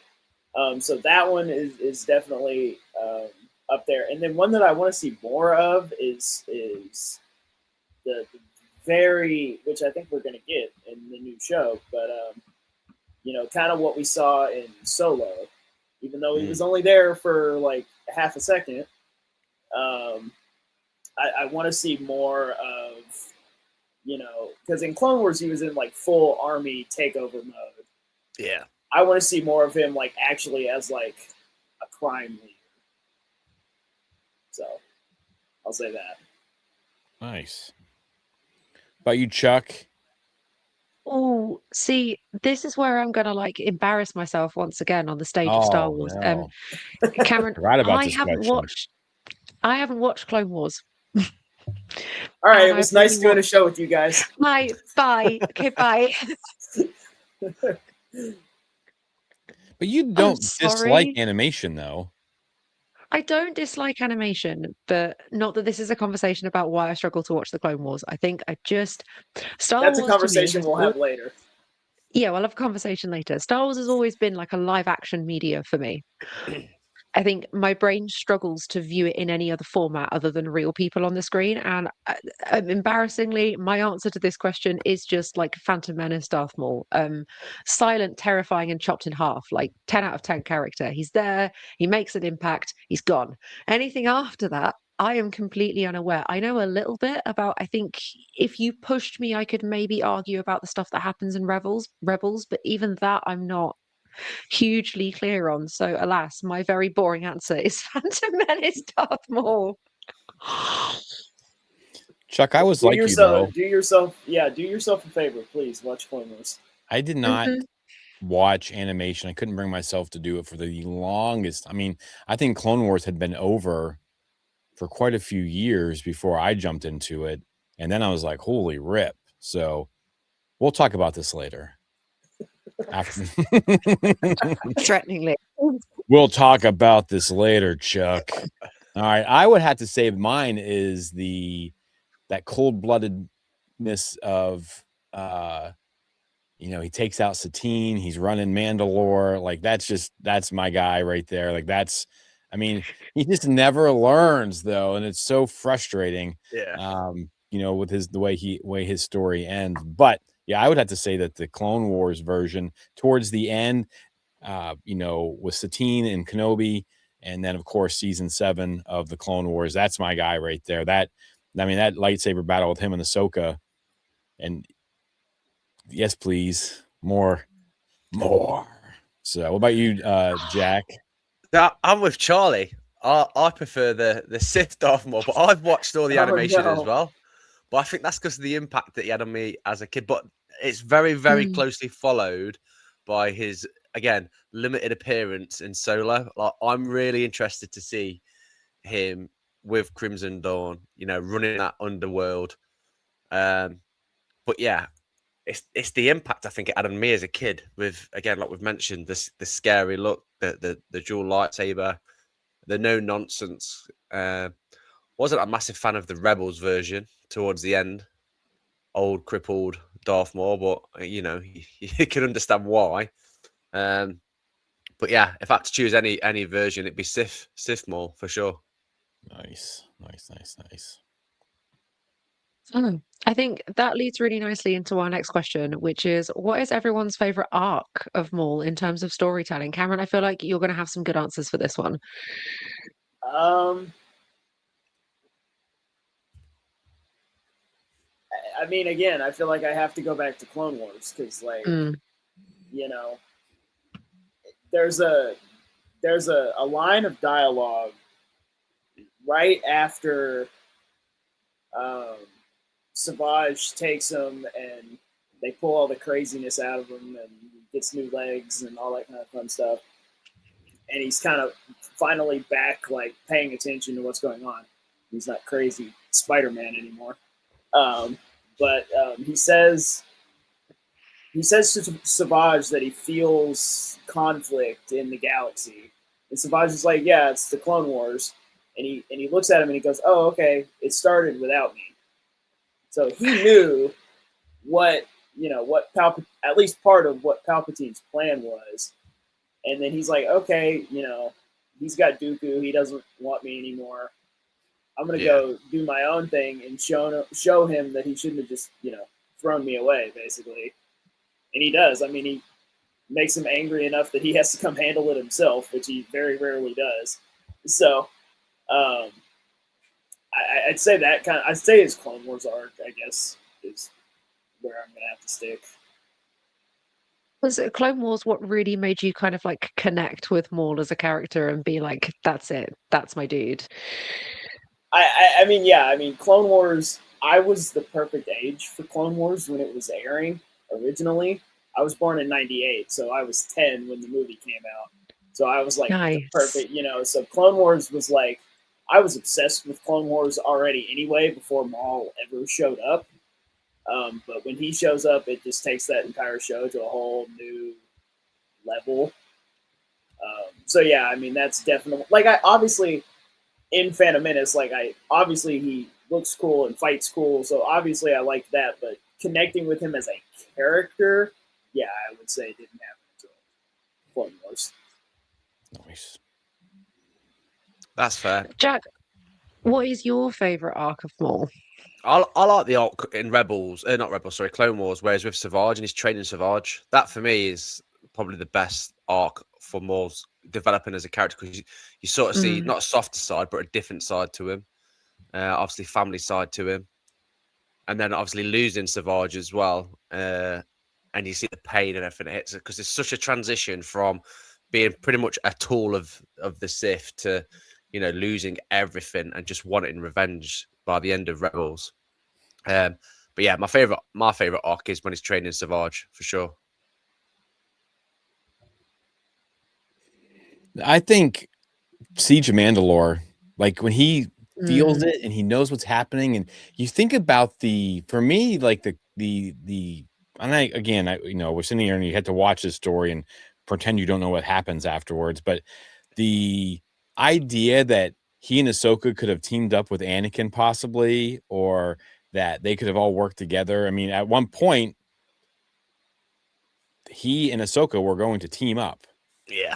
So that one is definitely up there. And then one that I want to see more of is the very, which I think we're going to get in the new show, but kind of what we saw in Solo, even though he was only there for like half a second. I want to see more of, because in Clone Wars he was in like full army takeover mode. Yeah. I want to see more of him like actually as like a crime leader. So I'll say that. Nice. About you, Chuck? Oh, see, this is where I'm gonna like embarrass myself once again on the stage of Star Wars. No. Cameron, Forgot about I this haven't question. watched Clone Wars. All right, And it was I've nice really doing a show with you guys. Bye. Okay, bye. But you don't dislike sorry. animation, though. I don't dislike animation, but not that this is a conversation about why I struggle to watch the Clone Wars. I think Star That's Wars a conversation we'll have later. Yeah, we'll have a conversation later. Star Wars has always been like a live action media for me. I think my brain struggles to view it in any other format other than real people on the screen. And embarrassingly, my answer to this question is just like Phantom Menace, Darth Maul. Silent, terrifying, and chopped in half. Like 10 out of 10 character. He's there, he makes an impact, he's gone. Anything after that, I am completely unaware. I know a little bit about, I think if you pushed me, I could maybe argue about the stuff that happens in Rebels, but even that I'm not hugely clear on. So alas, my very boring answer is Phantom Menace, Darth Maul. Chuck, I was like you, though. Do yourself a favor, please. Watch Clone Wars. I did not watch animation. I couldn't bring myself to do it for the longest. I mean, I think Clone Wars had been over for quite a few years before I jumped into it. And then I was like, holy rip. So we'll talk about this later. Threateningly. We'll talk about this later, Chuck. All right. I would have to say mine is that cold-bloodedness of he takes out Satine, he's running Mandalore. Like that's my guy right there. Like he just never learns though, and it's so frustrating. Yeah. With the way his story ends. But yeah, I would have to say that the Clone Wars version towards the end, with Satine and Kenobi, and then of course season 7 of the Clone Wars. That's my guy right there. That lightsaber battle with him and Ahsoka, and yes, please, more. So, what about you, Jack? I'm with Charlie. I prefer the Sith Darth Maul, but I've watched all the animation as well. But I think that's because of the impact that he had on me as a kid. But it's very, very closely followed by his, again, limited appearance in Solo. Like, I'm really interested to see him with Crimson Dawn, running that underworld. But yeah, it's the impact I think it had on me as a kid. With, again, like we've mentioned, the scary look, the dual lightsaber, the no nonsense. Wasn't a massive fan of the Rebels version towards the end. Old crippled Darth Maul, but you can understand why. But yeah, if I had to choose any version, it'd be Sith Maul for sure. Nice. I think that leads really nicely into our next question, which is what is everyone's favorite arc of Maul in terms of storytelling? Cameron, I feel like you're going to have some good answers for this one. I mean, again, I feel like I have to go back to Clone Wars because, like, Mm. you know, there's a line of dialogue right after Savage takes him and they pull all the craziness out of him and he gets new legs and all that kind of fun stuff. And he's kind of finally back, like, paying attention to what's going on. He's not crazy Spider-Man anymore. But he says to Savage that he feels conflict in the galaxy. And Savage is like, yeah, it's the Clone Wars. And he looks at him and he goes, oh, okay, it started without me. So he knew what at least part of what Palpatine's plan was. And then he's like, okay, he's got Dooku. He doesn't want me anymore. I'm going to go do my own thing and show him that he shouldn't have just, thrown me away, basically. And he does. I mean, he makes him angry enough that he has to come handle it himself, which he very rarely does. So, I'd say I'd say his Clone Wars arc, I guess, is where I'm going to have to stick. Was it Clone Wars what really made you kind of like connect with Maul as a character and be like, that's it, that's my dude? I mean, yeah, I mean, Clone Wars, I was the perfect age for Clone Wars when it was airing originally. I was born in 98, so I was 10 when the movie came out. So I was like the perfect, so Clone Wars was like, I was obsessed with Clone Wars already anyway before Maul ever showed up. But when he shows up, it just takes that entire show to a whole new level. So yeah, I mean, that's definitely, like, I obviously in Phantom Menace, like, obviously he looks cool and fights cool, so obviously I like that, but connecting with him as a character, yeah, I would say it didn't happen until Clone Wars. Nice. That's fair. Jack, what is your favourite arc of Maul? I like the arc in Clone Wars, whereas with Savage and his training Savage, that for me is probably the best arc for Maul's developing as a character, because you sort of see not a softer side, but a different side to him. Obviously, family side to him. And then obviously losing Savage as well. And you see the pain and everything it hits, because it's such a transition from being pretty much a tool of the Sith to, losing everything and just wanting revenge by the end of Rebels. But yeah, my favorite arc is when he's training Savage, for sure. I think Siege of Mandalore, like when he feels it and he knows what's happening, and you think about for me, like we're sitting here and you had to watch this story and pretend you don't know what happens afterwards, but the idea that he and Ahsoka could have teamed up with Anakin possibly, or that they could have all worked together. I mean, at one point, he and Ahsoka were going to team up. Yeah.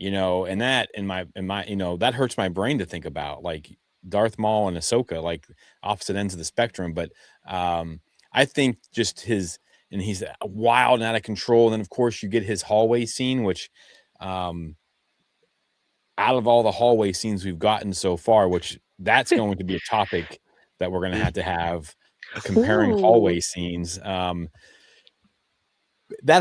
And that in my, that hurts my brain to think about, like Darth Maul and Ahsoka, like opposite ends of the spectrum. But I think just he's wild and out of control. And then of course you get his hallway scene, which out of all the hallway scenes we've gotten so far, which that's going to be a topic that we're going to have comparing hallway scenes. That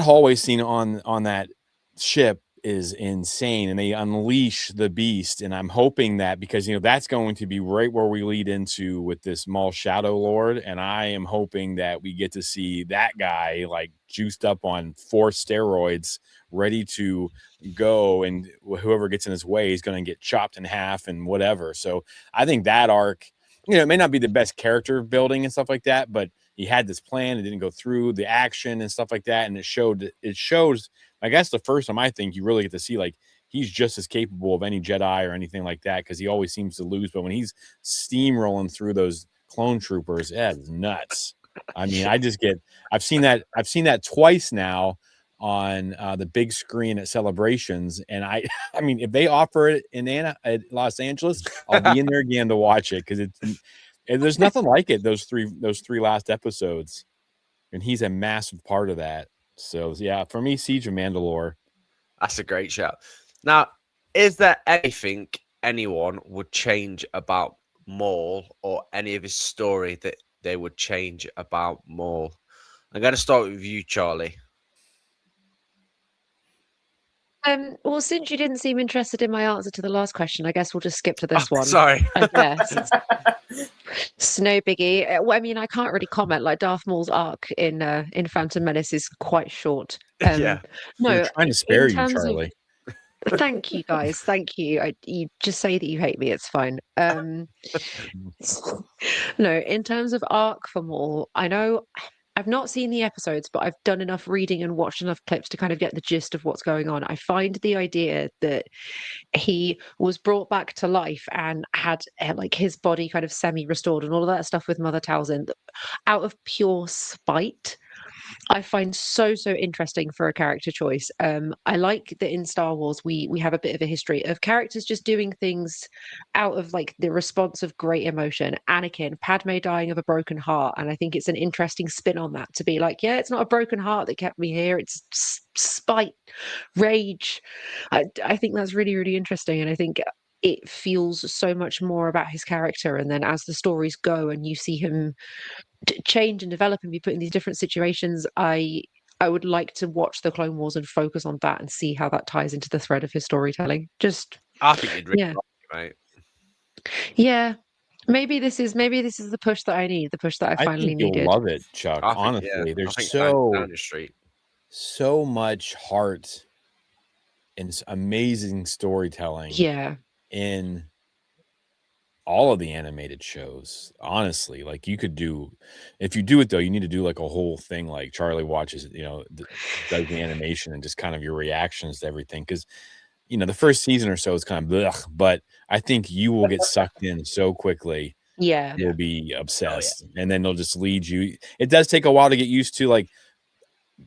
hallway scene on that ship is insane, and they unleash the beast, and I'm hoping that, because that's going to be right where we lead into with this Maul Shadowlord, and I am hoping that we get to see that guy like juiced up on 4 steroids, ready to go, and whoever gets in his way is going to get chopped in half and whatever. So I think that arc, it may not be the best character building and stuff like that, but he had this plan, it didn't go through, the action and stuff like that, and it shows, I guess, the first time I think you really get to see, like, he's just as capable of any Jedi or anything like that, because he always seems to lose. But when he's steamrolling through those clone troopers, it's nuts. I mean, I've seen that twice now on the big screen at Celebrations, and I mean, if they offer it at Los Angeles, I'll be in there again to watch it, because there's nothing like it. Those three last episodes, and he's a massive part of that. So yeah, for me, Siege of Mandalore. That's a great shout. Now, is there anything anyone would change about Maul or any of his story that they would change about Maul? I'm going to start with you, Charlie. Well, since you didn't seem interested in my answer to the last question, I guess we'll just skip to this one. Sorry. I guess. It's no biggie. Well, I mean, I can't really comment. Like Darth Maul's arc in Phantom Menace is quite short. Yeah. No, We're trying to spare in you, terms of Charlie. thank you guys, thank you. You just say that you hate me, it's fine. No, in terms of arc for Maul, I know I've not seen the episodes, but I've done enough reading and watched enough clips to kind of get the gist of what's going on. I find the idea that he was brought back to life and had like his body kind of semi restored and all of that stuff with Mother Talzin out of pure spite. I find so interesting for a character choice. I like that in Star Wars we have a bit of a history of characters just doing things out of like the response of great emotion. Anakin, Padme dying of a broken heart, and I think it's an interesting spin on that to be like, yeah, it's not a broken heart that kept me here. It's spite, rage. I think that's really interesting, and I think it feels so much more about his character. And then as the stories go, and you see him change and develop and be put in these different situations, I would like to watch the Clone Wars and focus on that and see how that ties into the thread of his storytelling. Just I think you'd really yeah, like it, mate. yeah. Maybe this is the push that I need, the push that I I finally think you'll needed. love it, Chuck. I think, Honestly, I there's think so down the street. much heart and amazing storytelling Yeah, in all of the animated shows. Honestly, like you could do, if you do it though, you need to do like a whole thing like Charlie watches, does the animation and just kind of your reactions to everything. Because the first season or so is kind of blech, but I think you will get sucked in so quickly. yeah. You'll be obsessed, and then they'll just lead you. It does take a while to get used to. Like,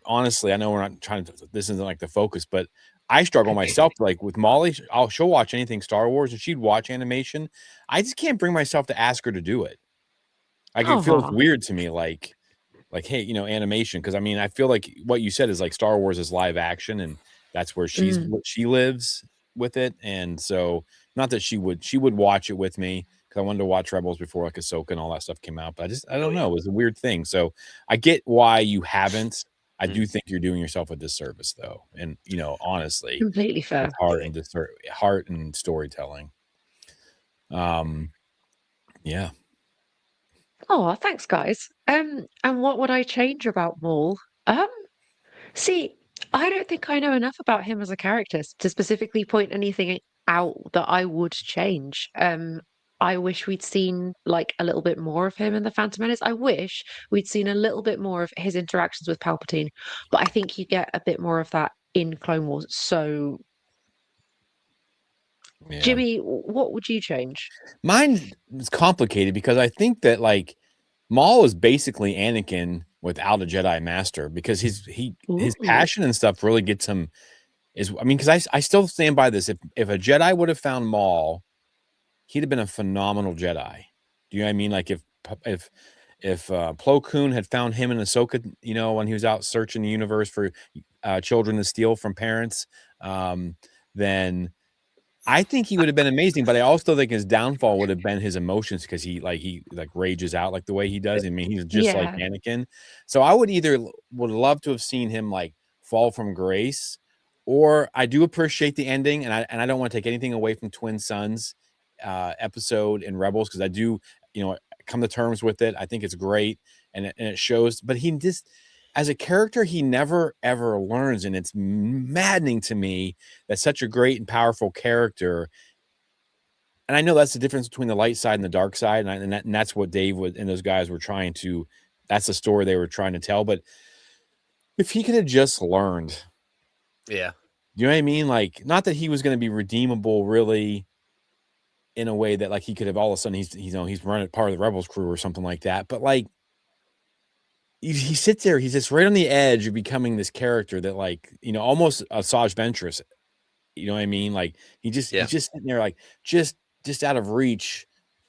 honestly, I know we're not trying to. This isn't like the focus, but I struggle myself. Like with Molly, she'll watch anything Star Wars, and she'd watch animation. I just can't bring myself to ask her to do it. Like it feels Aw. weird to me. Like, hey, animation. Because I mean, I feel like what you said is like Star Wars is live action, and that's where she lives with it. And so, not that she would watch it with me, because I wanted to watch Rebels before like Ahsoka and all that stuff came out. But I don't know. It was a weird thing. So I get why you haven't. I do think you're doing yourself a disservice, though. And honestly, Completely fair. it's heart and storytelling. Yeah. Oh, thanks, guys. And what would I change about Maul? See, I don't think I know enough about him as a character to specifically point anything out that I would change. I wish we'd seen like a little bit more of him in the Phantom Menace. I wish we'd seen a little bit more of his interactions with Palpatine, but I think you get a bit more of that in Clone Wars. So, Yeah. Jimmy, what would you change? Mine is complicated because I think that like Maul is basically Anakin without a Jedi Master, because his passion and stuff really gets him. Because I still stand by this. If a Jedi would have found Maul, he'd have been a phenomenal Jedi. Do you know what I mean? Like if Plo Koon had found him in Ahsoka, when he was out searching the universe for children to steal from parents, then I think he would have been amazing. But I also think his downfall would have been his emotions, because he rages out like the way he does. I mean, he's just like Anakin. So I would love to have seen him like fall from grace, or I do appreciate the ending, and I don't want to take anything away from Twin Sons episode in Rebels, because I do come to terms with it. I think it's great, and it shows. But he just, as a character, he never ever learns, and it's maddening to me that such a great and powerful character. And I know that's the difference between the light side and the dark side, and that's what Dave and those guys were trying to. That's the story they were trying to tell. But if he could have just learned, yeah, you know what I mean? Like, not that he was going to be redeemable, really, in a way that like he could have all of a sudden he's running part of the Rebels crew or something like that. But like, he sits there, he's just right on the edge of becoming this character that like, almost a Asajj Ventress. You know what I mean? Like he's just sitting there like just out of reach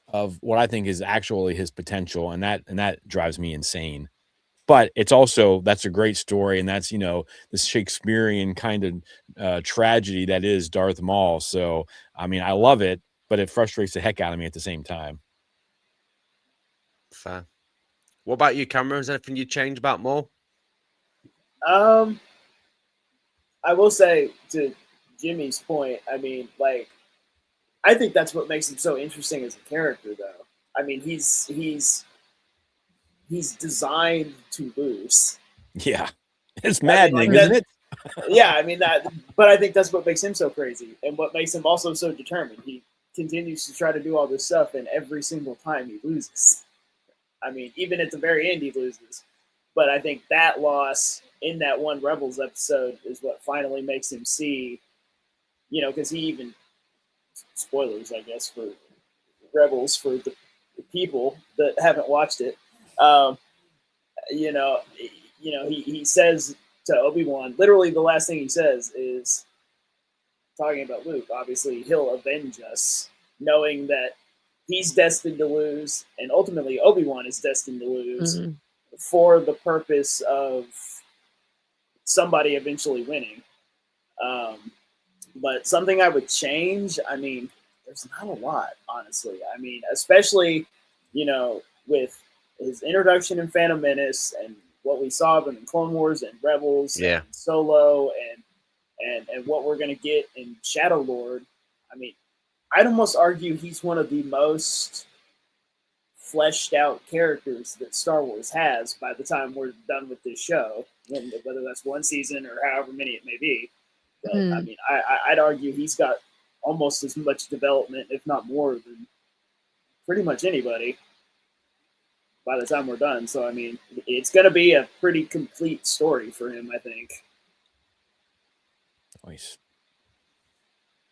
of what I think is actually his potential, and that drives me insane. But it's also, that's a great story, and that's this Shakespearean kind of tragedy that is Darth Maul. So I mean, I love it, but it frustrates the heck out of me at the same time. Fair. What about you, Cameron? Is there anything you change about Maul? I will say to Jimmy's point, I mean, like, I think that's what makes him so interesting as a character, though. I mean, he's designed to lose. Yeah, it's maddening, like isn't it? Yeah, I mean that, but I think that's what makes him so crazy, and what makes him also so determined. He continues to try to do all this stuff, and every single time he loses. I mean, even at the very end, he loses. But I think that loss in that one Rebels episode is what finally makes him see, because he even, spoilers, I guess, for Rebels, for the people that haven't watched it, he says to Obi-Wan, literally the last thing he says is, talking about Luke, obviously he'll avenge us, knowing that he's destined to lose, and ultimately Obi-Wan is destined to lose for the purpose of somebody eventually winning. But something I would change, I mean, there's not a lot, honestly. I mean, especially, with his introduction in Phantom Menace and what we saw of him in Clone Wars and Rebels and Solo and what we're going to get in Shadowlord. I mean, I'd almost argue he's one of the most fleshed out characters that Star Wars has by the time we're done with this show, whether that's one season or however many it may be. But I mean, I'd argue he's got almost as much development, if not more, than pretty much anybody by the time we're done. So, I mean, it's going to be a pretty complete story for him, I think. Nice.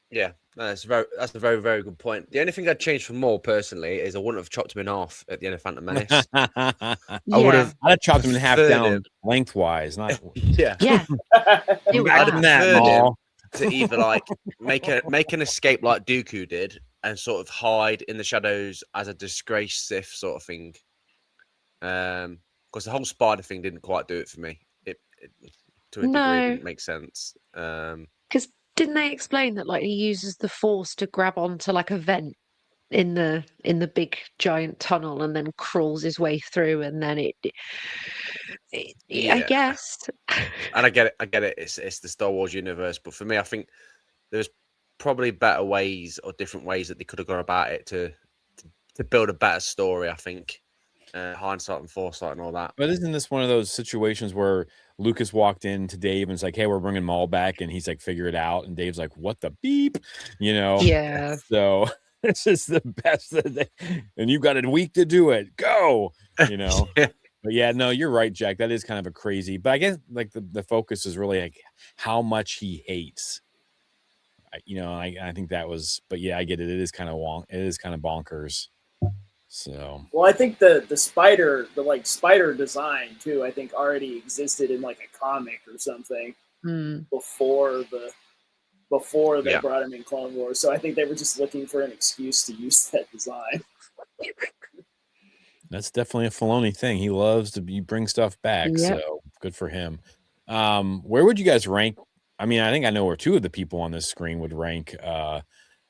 Yeah, that's a very, very good point. The only thing I'd change for Maul personally is I wouldn't have chopped him in half at the end of Phantom Menace. I'd have chopped him in half down lengthwise, not Yeah. You got him that, Maul. To either like make an escape like Dooku did and sort of hide in the shadows as a disgraced Sith sort of thing. Because the whole spider thing didn't quite do it for me. It to a degree didn't make sense. Because didn't they explain that like he uses the Force to grab onto like a vent in the big giant tunnel and then crawls his way through, and then I guess. And I get it. It's the Star Wars universe, but for me, I think there's probably better ways or different ways that they could have gone about it to build a better story. I think hindsight and foresight and all that. But isn't this one of those situations where Lucas walked in to Dave and it's like, "Hey, we're bringing Maul back," and he's like, "Figure it out," and Dave's like, "What the beep?" Yeah. So this is the best and you've got a week to do it. Go, Yeah. But yeah, no, you're right, Jack. That is kind of a crazy. But I guess like the focus is really like how much he hates. I think that was. But yeah, I get it. It is kind of bonkers. So. Well, I think the spider design too, I think already existed in like a comic or something before they brought him in Clone Wars. So I think they were just looking for an excuse to use that design. That's definitely a Filoni thing. He loves to bring stuff back. Yep. So good for him. Where would you guys rank? I mean, I think I know where two of the people on this screen would rank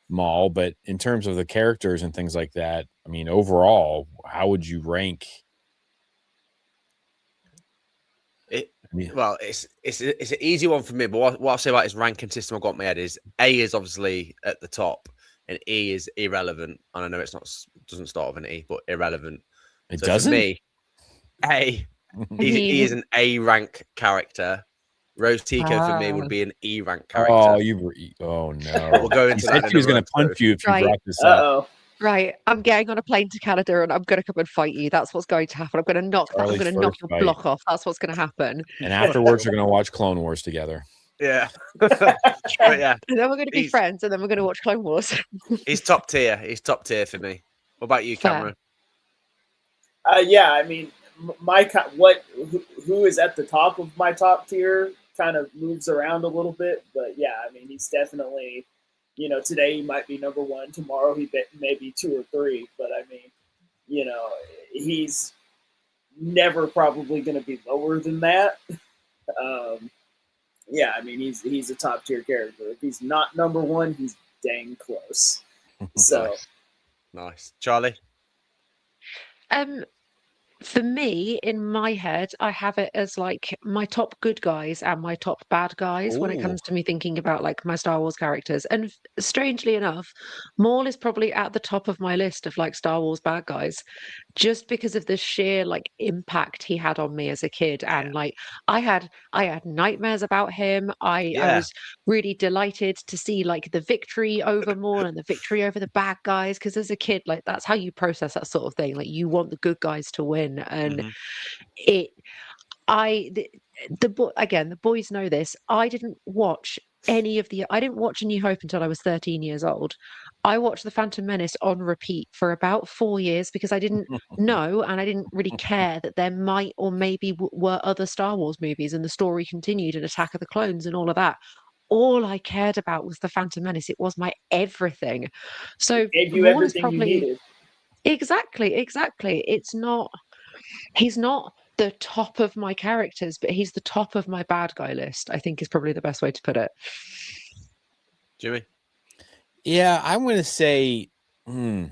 Maul, but in terms of the characters and things like that, I mean, overall, how would you rank? Well, it's an easy one for me, but what I'll say about his ranking system I've got in my head is A is obviously at the top and E is irrelevant. And I know doesn't start with an E, but irrelevant. It doesn't? For me, A, he is an A rank character. Rose Tico for me would be an E rank character. Oh no. We'll go into that. He was going to punch you if you brought this up. Right, I'm getting on a plane to Canada and I'm going to come and fight you. That's what's going to happen. I'm going to knock your block off. That's what's going to happen. And afterwards, we're going to watch Clone Wars together. Yeah. But yeah. And then we're going to be friends, and then we're going to watch Clone Wars. He's top tier. He's top tier for me. What about you, Cameron? Yeah, I mean, who is at the top of my top tier kind of moves around a little bit, but yeah, I mean, he's definitely, today he might be number one, tomorrow he may be 2 or 3, but I mean, he's never probably going to be lower than that. Yeah, I mean, he's a top tier character. If he's not number one, he's dang close. So nice. Charlie? For me, in my head, I have it as like my top good guys and my top bad guys when it Ooh. comes to me thinking about like my Star Wars characters. And strangely enough, Maul is probably at the top of my list of like Star Wars bad guys, just because of the sheer like impact he had on me as a kid. And like I had nightmares about him. I Yeah. was really delighted to see like the victory over Maul and the victory over the bad guys, because as a kid, like that's how you process that sort of thing. Like you want the good guys to win. And hmm it I again, the boys know this. I didn't watch A New Hope until I was 13 years old. I watched The Phantom Menace on repeat for about 4 years because I didn't know and I didn't really care that there might or maybe were other Star Wars movies, and the story continued in Attack of the Clones and all of that. All I cared about was The Phantom Menace. It was my everything. So Gave you Maul is everything you probably needed. exactly. He's not the top of my characters, but he's the top of my bad guy list, I think is probably the best way to put it. Jimmy. Yeah, I'm going to say, we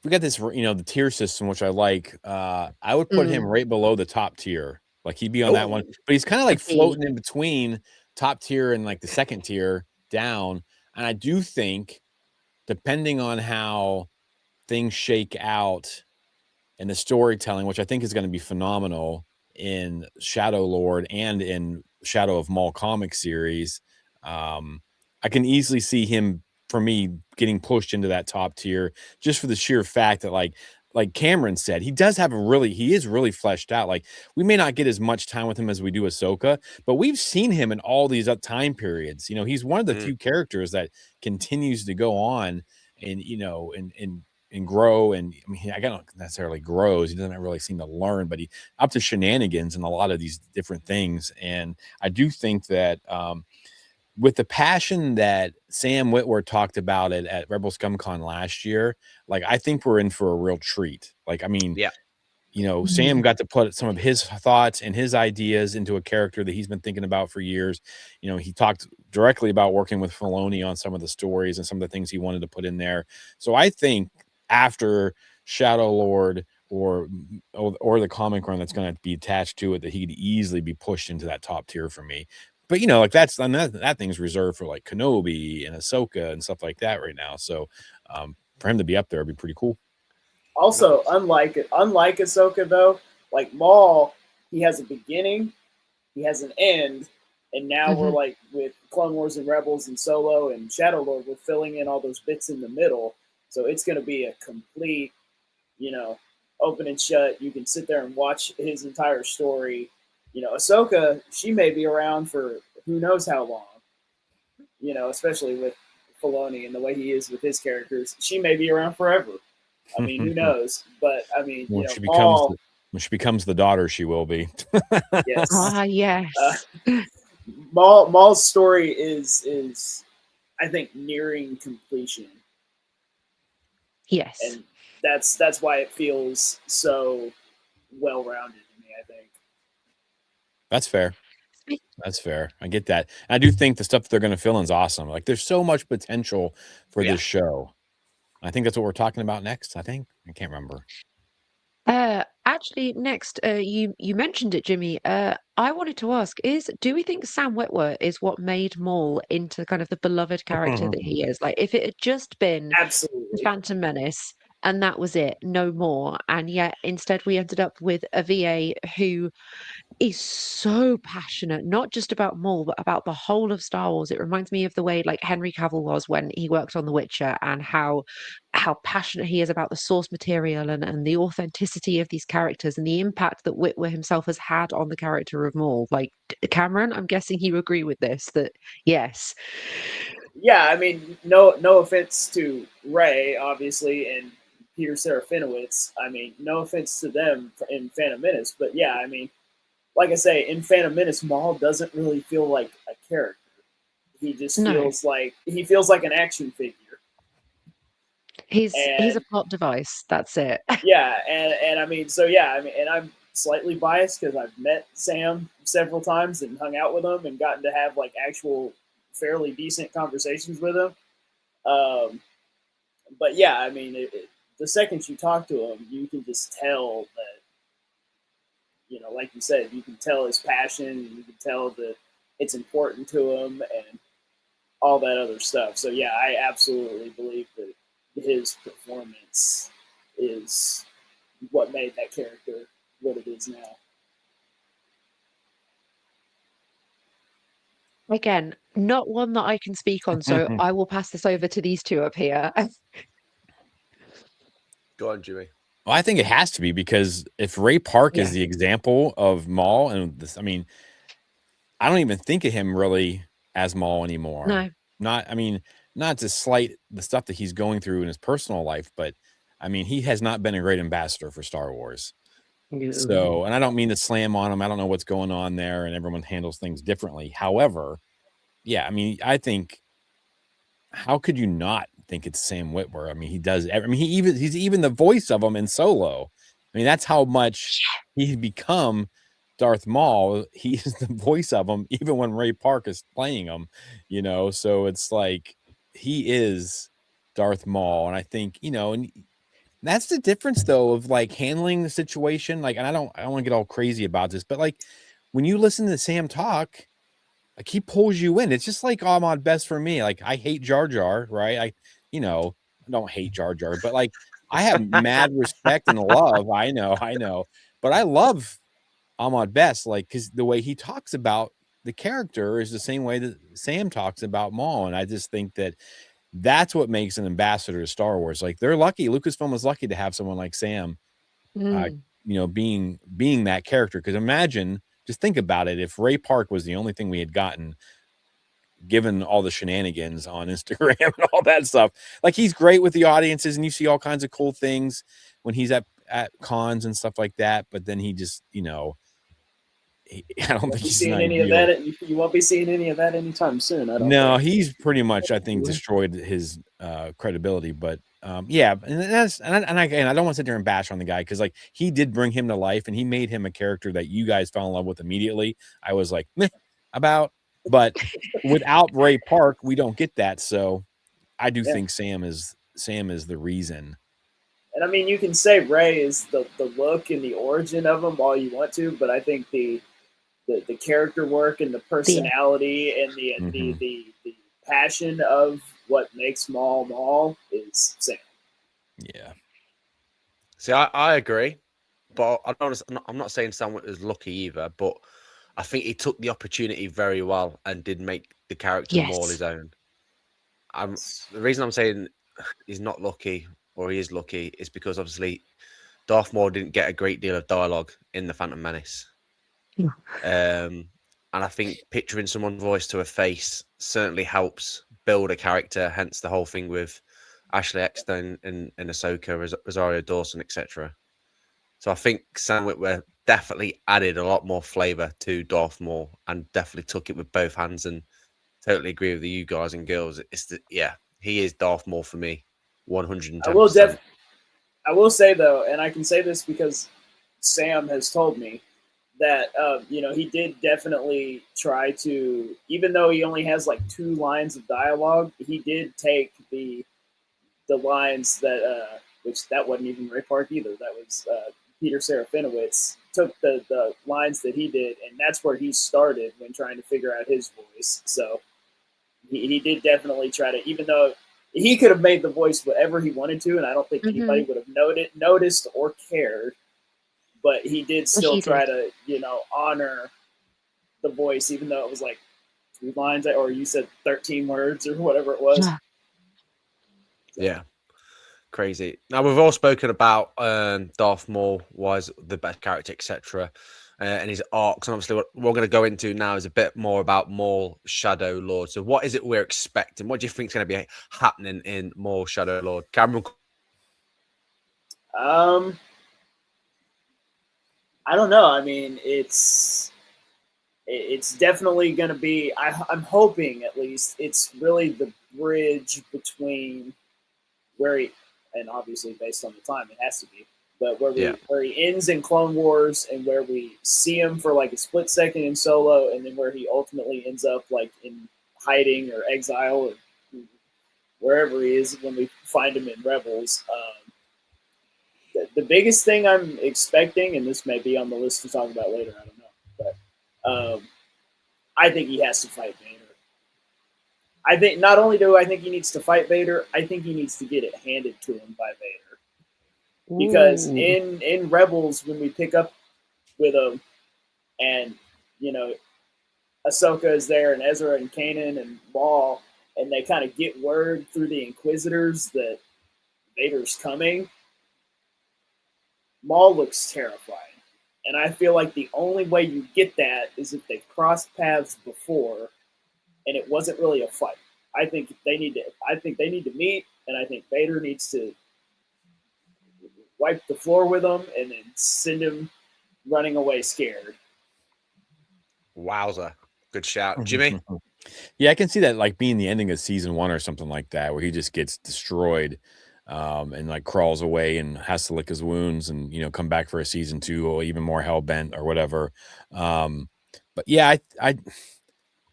got this, the tier system, which I like. I would put him right below the top tier. Like he'd be on that one, but he's kind of like floating in between top tier and like the second tier down. And I do think, depending on how things shake out and the storytelling, which I think is going to be phenomenal in Shadowlord and in Shadow of Maul comic series, I can easily see him, for me, getting pushed into that top tier just for the sheer fact that, like Cameron said, he is really fleshed out. Like, we may not get as much time with him as we do Ahsoka, but we've seen him in all these time periods. He's one of the few characters that continues to go on and, and grow. And I mean, I don't necessarily grows. He doesn't really seem to learn, but he up to shenanigans in a lot of these different things. And I do think that, with the passion that Sam Witwer talked about it at Rebel ScumCon last year, like, I think we're in for a real treat. Like, I mean, Yeah. Sam got to put some of his thoughts and his ideas into a character that he's been thinking about for years. He talked directly about working with Filoni on some of the stories and some of the things he wanted to put in there. So I think after Shadowlord or the comic run that's going to be attached to it, that he could easily be pushed into that top tier for me. But like that thing's reserved for like Kenobi and Ahsoka and stuff like that right now. So for him to be up there would be pretty cool. Also, unlike Ahsoka though, like Maul, he has a beginning, he has an end, and now we're like with Clone Wars and Rebels and Solo and Shadowlord, we're filling in all those bits in the middle. So it's going to be a complete, open and shut. You can sit there and watch his entire story. Ahsoka, she may be around for who knows how long. Especially with Filoni and the way he is with his characters, she may be around forever. I mean, who knows? But I mean, when she becomes the daughter, she will be. Yes. Yes. Maul's story is I think nearing completion. Yes. And that's why it feels so well rounded to me, I think. That's fair. That's fair. I get that. And I do think the stuff that they're going to fill in is awesome. Like, there's so much potential for this show. I think that's what we're talking about next. I can't remember. Actually, next, you mentioned it, Jimmy. I wanted to ask: do we think Sam Witwer is what made Maul into kind of the beloved character that he is? Like, if it had just been Absolutely Phantom Menace and that was it, no more, and yet instead we ended up with a VA who is so passionate, not just about Maul, but about the whole of Star Wars. It reminds me of the way like Henry Cavill was when he worked on The Witcher, and how passionate he is about the source material and the authenticity of these characters and the impact that Witwer himself has had on the character of Maul. Like, Cameron, I'm guessing you agree with this, that yes. Yeah, I mean, no offense to Ray, obviously, and Peter Serafinowicz. I mean, no offense to them in Phantom Menace, but yeah, I mean, like I say, in Phantom Menace, Maul doesn't really feel like a character. He just feels like an action figure. He's a plot device. That's it. Yeah, and I mean, so yeah, I mean, and I'm slightly biased because I've met Sam several times and hung out with him and gotten to have like actual fairly decent conversations with him. But yeah, I mean, the second you talk to him, you can just tell that like you said, you can tell his passion, and you can tell that it's important to him, and all that other stuff. So yeah, I absolutely believe that his performance is what made that character what it is now. Again, not one that I can speak on, so I will pass this over to these two up here. Go on, Jimmy. Well, I think it has to be, because if Ray Park is Yeah. the example of Maul, and this, I mean, I don't even think of him really as Maul anymore. No. Not to slight the stuff that he's going through in his personal life, but I mean, he has not been a great ambassador for Star Wars. So, and I don't mean to slam on him. I don't know what's going on there, and everyone handles things differently. However, yeah, I mean, I think, how could you not think it's Sam Witwer? I mean, he does. I mean, he's even the voice of him in Solo. I mean, that's how much he's become Darth Maul. He's the voice of him, even when Ray Park is playing him. So it's like he is Darth Maul, and I think and that's the difference, though, of like handling the situation. Like, and I don't want to get all crazy about this, but like when you listen to Sam talk, like he pulls you in. It's just like Ahmad Best for me. Like, I hate Jar Jar, right? I don't hate Jar Jar, but like I have mad respect and love. I know, but I love Ahmad Best, like, because the way he talks about the character is the same way that Sam talks about Maul, and I just think that that's what makes an ambassador to Star Wars. Like, they're lucky. Lucasfilm is lucky to have someone like Sam, being that character. Because imagine, just think about it, if Ray Park was the only thing we had gotten, given all the shenanigans on Instagram and all that stuff. Like, he's great with the audiences, and you see all kinds of cool things when he's at cons and stuff like that. But then he just, I don't think he's seeing any of that. You won't be seeing any of that anytime soon. I don't. No, he's pretty much, I think, destroyed his credibility. But yeah, and I don't want to sit there and bash on the guy, because like he did bring him to life, and he made him a character that you guys fell in love with immediately. I was like, meh about, but without Ray Park, we don't get that. So I do think Sam is the reason. And I mean, you can say Ray is the look and the origin of him all you want to, but I think the character work and the personality and the passion of what makes Maul is Sam. Yeah. See, I agree, but I'm not saying Sam was lucky either, but I think he took the opportunity very well and did make the character Maul his own. The reason I'm saying he's not lucky, or he is lucky, is because obviously Darth Maul didn't get a great deal of dialogue in the Phantom Menace. And I think picturing someone's voice to a face certainly helps build a character, hence the whole thing with Ashley Eckstein and Ahsoka, Rosario Dawson, etc. So I think Sam Witwer definitely added a lot more flavor to Darth Maul, and definitely took it with both hands, and totally agree with you guys and girls. He is Darth Maul for me, 110%. I will say, though, and I can say this because Sam has told me, that he did definitely try to, even though he only has like 2 lines of dialogue, he did take the lines that which that wasn't even Ray Park either. That was Peter Serafinowicz took the lines that he did, and that's where he started when trying to figure out his voice. So he did definitely try to, even though he could have made the voice whatever he wanted to, and I don't think anybody would have noticed or cared. But he did still try to, honor the voice, even though it was like 2 lines, or you said 13 words or whatever it was. Yeah. Crazy. Now, we've all spoken about Darth Maul was the best character, etc., and his arcs. And obviously, what we're going to go into now is a bit more about Maul Shadowlord. So what is it we're expecting? What do you think is going to be happening in Maul Shadowlord? Cameron? I don't know. I mean, it's definitely going to be, I'm hoping at least, it's really the bridge between where he, and obviously based on the time, it has to be, but where he ends in Clone Wars, and where we see him for like a split second in Solo, and then where he ultimately ends up like in hiding or exile or wherever he is when we find him in Rebels. the biggest thing I'm expecting, and this may be on the list to talk about later, I don't know, but I think he has to fight Vader. I think not only do I think he needs to fight Vader, I think he needs to get it handed to him by Vader. Because Ooh. in Rebels, when we pick up with him, and Ahsoka is there, and Ezra and Kanan and Maul, and they kind of get word through the Inquisitors that Vader's coming. Maul looks terrifying, and I feel like the only way you get that is if they've crossed paths before, and it wasn't really a fight. I think they need to meet, and I think Vader needs to wipe the floor with him and then send him running away scared. Wowza. Good shout. Jimmy? Yeah, I can see that like being the ending of season 1 or something like that, where he just gets destroyed and like crawls away and has to lick his wounds and come back for a season 2 or even more hell bent or whatever. But yeah, I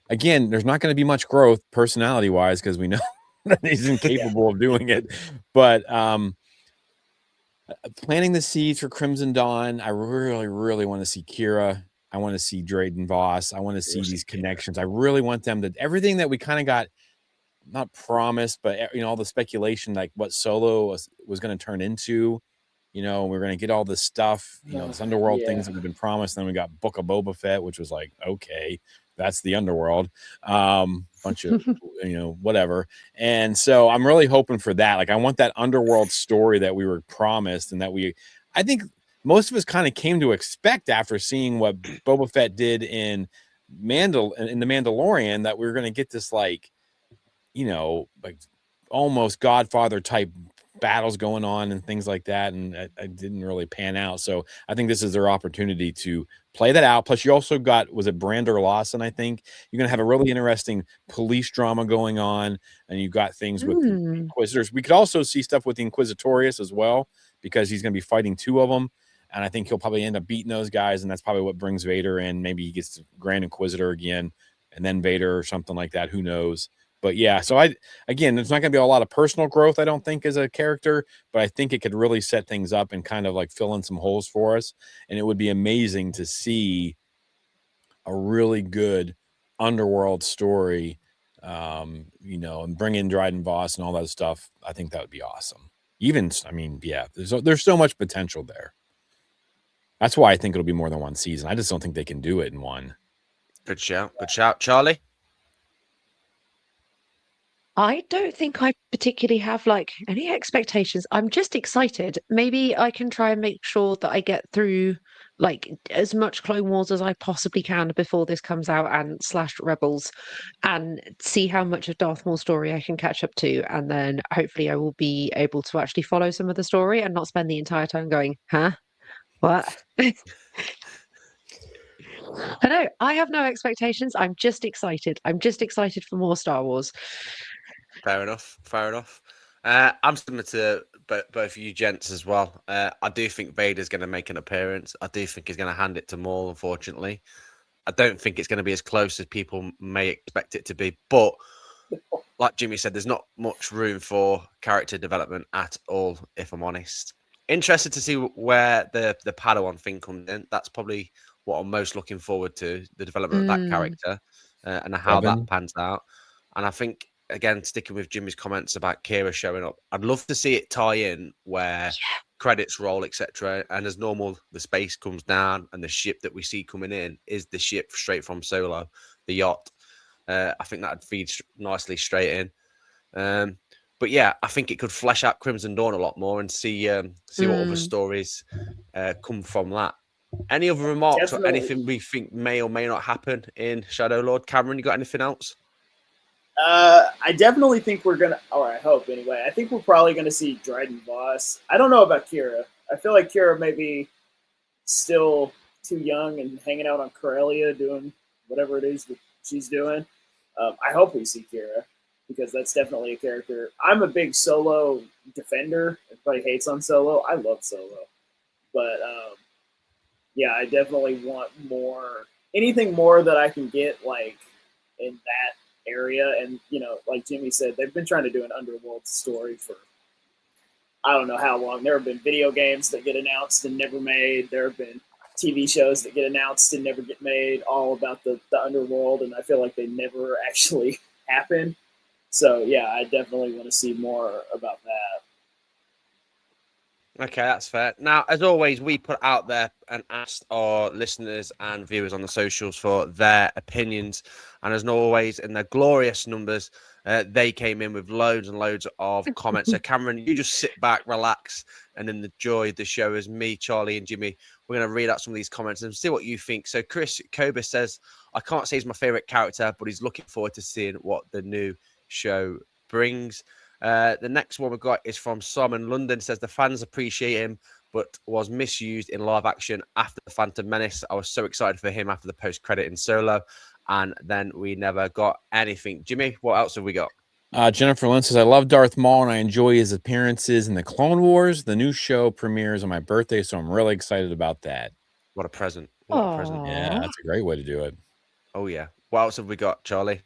again, there's not going to be much growth personality wise because we know that he's incapable of doing it. But planting the seeds for Crimson Dawn, I really, really want to see Kira. I want to see Drayden Voss. I want to see these connections. I really want them to everything that we kind of got not promised, but all the speculation like what Solo was going to turn into. We're going to get all this stuff, this underworld things that we've been promised. Then we got Book of Boba Fett, which was like, okay, that's the underworld. Bunch of, whatever. And so I'm really hoping for that. Like, I want that underworld story that we were promised and that I think most of us kind of came to expect after seeing what Boba Fett did in The Mandalorian, that we were going to get this like almost Godfather type battles going on and things like that, and I didn't really pan out. So I think this is their opportunity to play that out. Plus, you also got, was it Brander Lawson? I think you're gonna have a really interesting police drama going on, and you got things with the Inquisitors. We could also see stuff with the Inquisitorius as well, because he's gonna be fighting 2 of them, and I think he'll probably end up beating those guys, and that's probably what brings Vader in. Maybe he gets the Grand Inquisitor again, and then Vader or something like that. Who knows? But yeah, so again, there's not going to be a lot of personal growth, I don't think, as a character, but I think it could really set things up and kind of like fill in some holes for us. And it would be amazing to see a really good underworld story, and bring in Dryden Voss and all that stuff. I think that would be awesome. There's so much potential there. That's why I think it'll be more than one season. I just don't think they can do it in one. Good shout. Good shout. Charlie? I don't think I particularly have like any expectations. I'm just excited. Maybe I can try and make sure that I get through like as much Clone Wars as I possibly can before this comes out and / Rebels, and see how much of Darth Maul's story I can catch up to, and then hopefully I will be able to actually follow some of the story and not spend the entire time going, huh? What? I know. I have no expectations. I'm just excited. I'm just excited for more Star Wars. Fair enough. Fair enough. I'm similar to both you gents as well. I do think Vader's going to make an appearance. I do think he's going to hand it to Maul, unfortunately. I don't think it's going to be as close as people may expect it to be. But like Jimmy said, there's not much room for character development at all, if I'm honest. Interested to see where the Padawan thing comes in. That's probably what I'm most looking forward to, the development of that character and how that pans out. And I think, again, sticking with Jimmy's comments about Kira showing up, I'd love to see it tie in where credits roll, etc. And as normal, the space comes down and the ship that we see coming in is the ship straight from Solo, the yacht. I think that'd feed nicely straight in. But yeah, I think it could flesh out Crimson Dawn a lot more and see what other stories come from that. Any other remarks or anything we think may or may not happen in Shadowlord? Cameron, you got anything else? I definitely think we're gonna, or I hope anyway. I think we're probably gonna see Dryden Voss. I don't know about Kira. I feel like Kira may be still too young and hanging out on Corellia doing whatever it is that she's doing. I hope we see Kira, because that's definitely a character. I'm a big Solo defender. Everybody hates on Solo. I love Solo, but yeah, I definitely want more. Anything more that I can get like in that area. And like Jimmy said, they've been trying to do an underworld story for I don't know how long. There have been video games that get announced and never made. There have been TV shows that get announced and never get made, all about the underworld, and I feel like they never actually happen. So yeah, I definitely want to see more about that. Okay, that's fair. Now, as always, we put out there and asked our listeners and viewers on the socials for their opinions. And as always, in their glorious numbers, they came in with loads and loads of comments. So, Cameron, you just sit back, relax, and enjoy the show as me, Charlie, and Jimmy. We're going to read out some of these comments and see what you think. So, Chris Koba says, I can't say he's my favorite character, but he's looking forward to seeing what the new show brings. The next one we've got is from Simon London. Says the fans appreciate him, but was misused in live action after the Phantom Menace. I was so excited for him after the post credit in Solo, and then we never got anything. Jimmy, what else have we got? Jennifer Lynn says, I love Darth Maul and I enjoy his appearances in the Clone Wars. The new show premieres on my birthday, so I'm really excited about that. What a present. What a present. Yeah, that's a great way to do it. Oh, yeah. What else have we got, Charlie?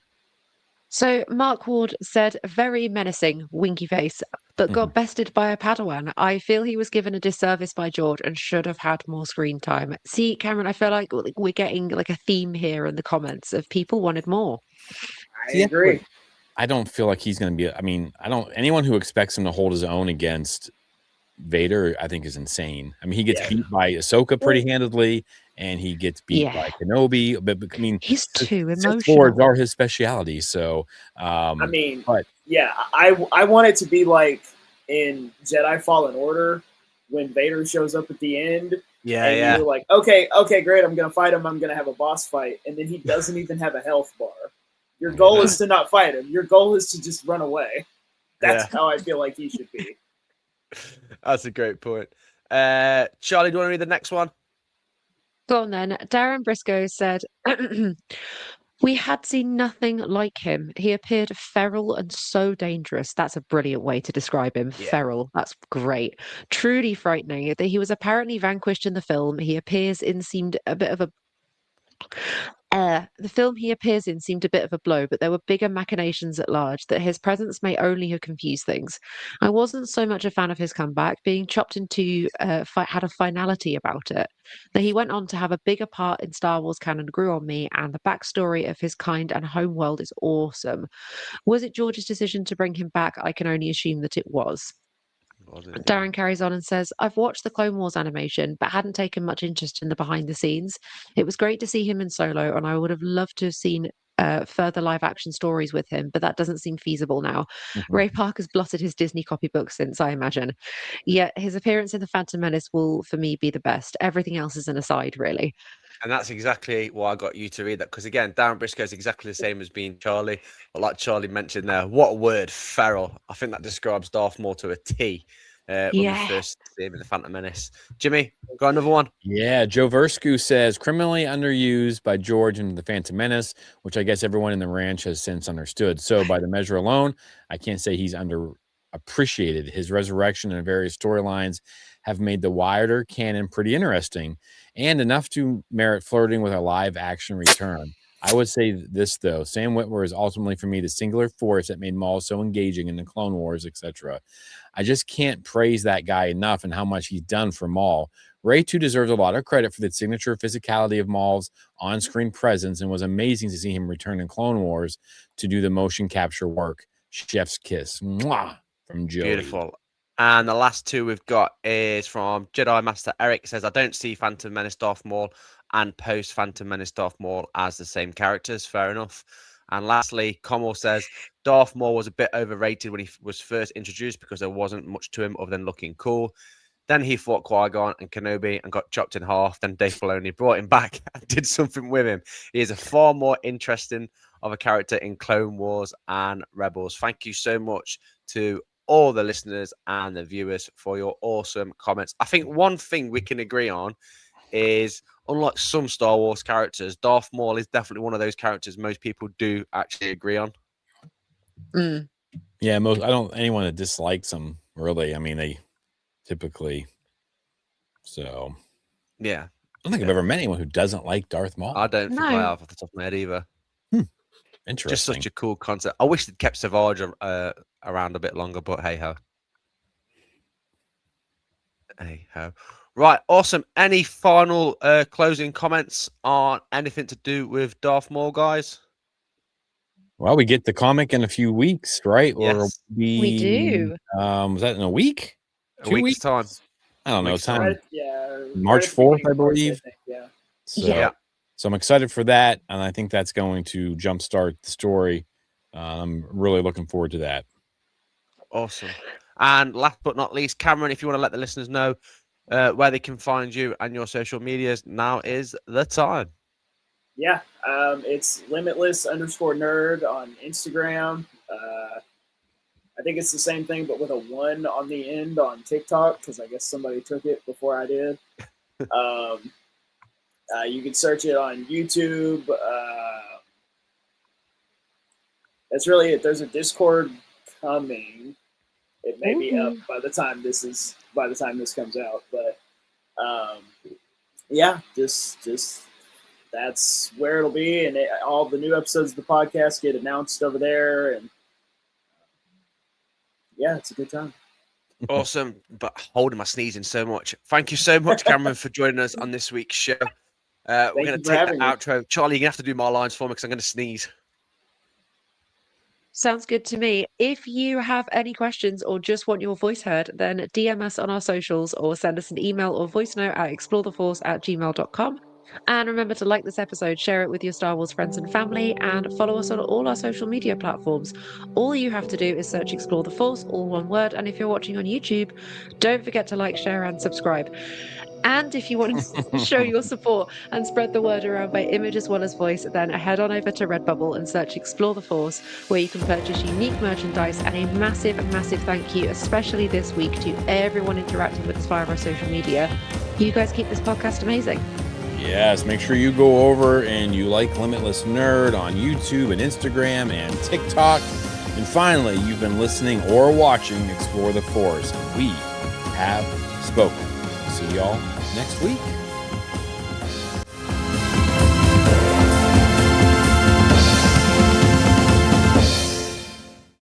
So Mark Ward said, very menacing, winky face, but got bested by a Padawan. I feel he was given a disservice by George and should have had more screen time. See, Cameron, I feel like we're getting like a theme here in the comments of people wanted more. I agree. I don't feel like he's going to be, I mean, anyone who expects him to hold his own against Vader, I think is insane. I mean, he gets beat by Ahsoka pretty handedly, and he gets beat by Kenobi. But I mean, he's too emotional. Sith Lords are his specialty. So, I want it to be like in Jedi Fallen Order when Vader shows up at the end. Yeah. You're like, okay, great. I'm gonna fight him. I'm gonna have a boss fight, and then he doesn't even have a health bar. Your goal is to not fight him. Your goal is to just run away. That's how I feel like he should be. That's a great point. Charlie, do you want to read the next one? Go on then. Darren Briscoe said, we had seen nothing like him. He appeared feral and so dangerous. That's a brilliant way to describe him. Yeah. Feral. That's great. Truly frightening. That he was apparently vanquished in the film. He appears in seemed a bit of a the film he appears in seemed a bit of a blow, but there were bigger machinations at large that his presence may only have confused things. I wasn't so much a fan of his comeback. Being chopped into had a finality about it. That he went on to have a bigger part in Star Wars canon grew on me, and the backstory of his kind and homeworld is awesome. Was it George's decision to bring him back? I can only assume that it was. Darren carries on and says, I've watched the Clone Wars animation, but hadn't taken much interest in the behind the scenes. It was great to see him in Solo, and I would have loved to have seen further live action stories with him, but that doesn't seem feasible now. Ray Parker's blotted his Disney copybook since, I imagine. Yet his appearance in The Phantom Menace will, for me, be the best. Everything else is an aside, really. And that's exactly why I got you to read that. Because again, Darren Briscoe is exactly the same as being Charlie. But like Charlie mentioned there, what a word, feral. I think that describes Darth Maul to a T when we first see him in The Phantom Menace. Jimmy, got another one? Yeah, Joe Versku says, criminally underused by George in The Phantom Menace, which I guess everyone in the ranch has since understood. So by the measure alone, I can't say he's underappreciated. His resurrection and various storylines have made the wider canon pretty interesting and enough to merit flirting with a live action return. I would say this, though. Sam Witwer is ultimately, for me, the singular force that made Maul so engaging in the Clone Wars, etc. I just can't praise that guy enough and how much he's done for Maul. Ray, too, deserves a lot of credit for the signature physicality of Maul's on-screen presence, and was amazing to see him return in Clone Wars to do the motion capture work. Chef's kiss. Mwah! From Joey. Beautiful. And the last two we've got is from Jedi Master Eric. Says, I don't see Phantom Menace Darth Maul and post Phantom Menace Darth Maul as the same characters. Fair enough. And lastly, Commel says, Darth Maul was a bit overrated when he was first introduced because there wasn't much to him other than looking cool. Then he fought Qui-Gon and Kenobi and got chopped in half. Then Dave Filoni brought him back and did something with him. He is a far more interesting of a character in Clone Wars and Rebels. Thank you so much to all the listeners and the viewers for your awesome comments. I think one thing we can agree on is, unlike some Star Wars characters, Darth Maul is definitely one of those characters most people do actually agree on. Yeah, anyone that dislikes them, really. I mean, they typically. So, yeah. I don't think I've ever met anyone who doesn't like Darth Maul. I don't think I have off the top of my head either. Interesting. Just such a cool concept. I wish they'd kept Savage around a bit longer, but hey ho. Hey-ho. Right, awesome. Any final closing comments on anything to do with Darth Maul, guys? Well, we get the comic in a few weeks, right? Or Yes. We do. Was that in a week? A 2 week's weeks? time. I don't know. Week's time. Time. Right March at the 4th, beginning I of March, believe. think, yeah. So, Yeah. so I'm excited for that, and I think that's going to jumpstart the story. I'm really looking forward to that. Awesome. And last but not least, Cameron, if you want to let the listeners know where they can find you and your social medias, now is the time. Yeah, it's limitless_nerd on Instagram. I think it's the same thing, but with a 1 on the end on TikTok, because I guess somebody took it before I did. You can search it on YouTube. That's really it. There's a Discord coming. It may be up by the time this comes out, but yeah, just that's where it'll be, and all the new episodes of the podcast get announced over there, and yeah, it's a good time. Awesome, but holding my sneezing so much. Thank you so much, Cameron, for joining us on this week's show. We're going to take the outro. Charlie, you're going to have to do my lines for me because I'm going to sneeze. Sounds good to me. If you have any questions or just want your voice heard, then DM us on our socials or send us an email or voice note at exploretheforce@gmail.com. And remember to like this episode, share it with your Star Wars friends and family, and follow us on all our social media platforms. All you have to do is search Explore the Force, all one word. And if you're watching on YouTube, don't forget to like, share, and subscribe. And if you want to show your support and spread the word around by image as well as voice, then head on over to Redbubble and search Explore the Force, where you can purchase unique merchandise. And a massive, massive thank you, especially this week, to everyone interacting with us via our social media. You guys keep this podcast amazing. Yes, make sure you go over and you like Limitless Nerd on YouTube and Instagram and TikTok. And finally, you've been listening or watching Explore the Force. We have spoken. See y'all next week.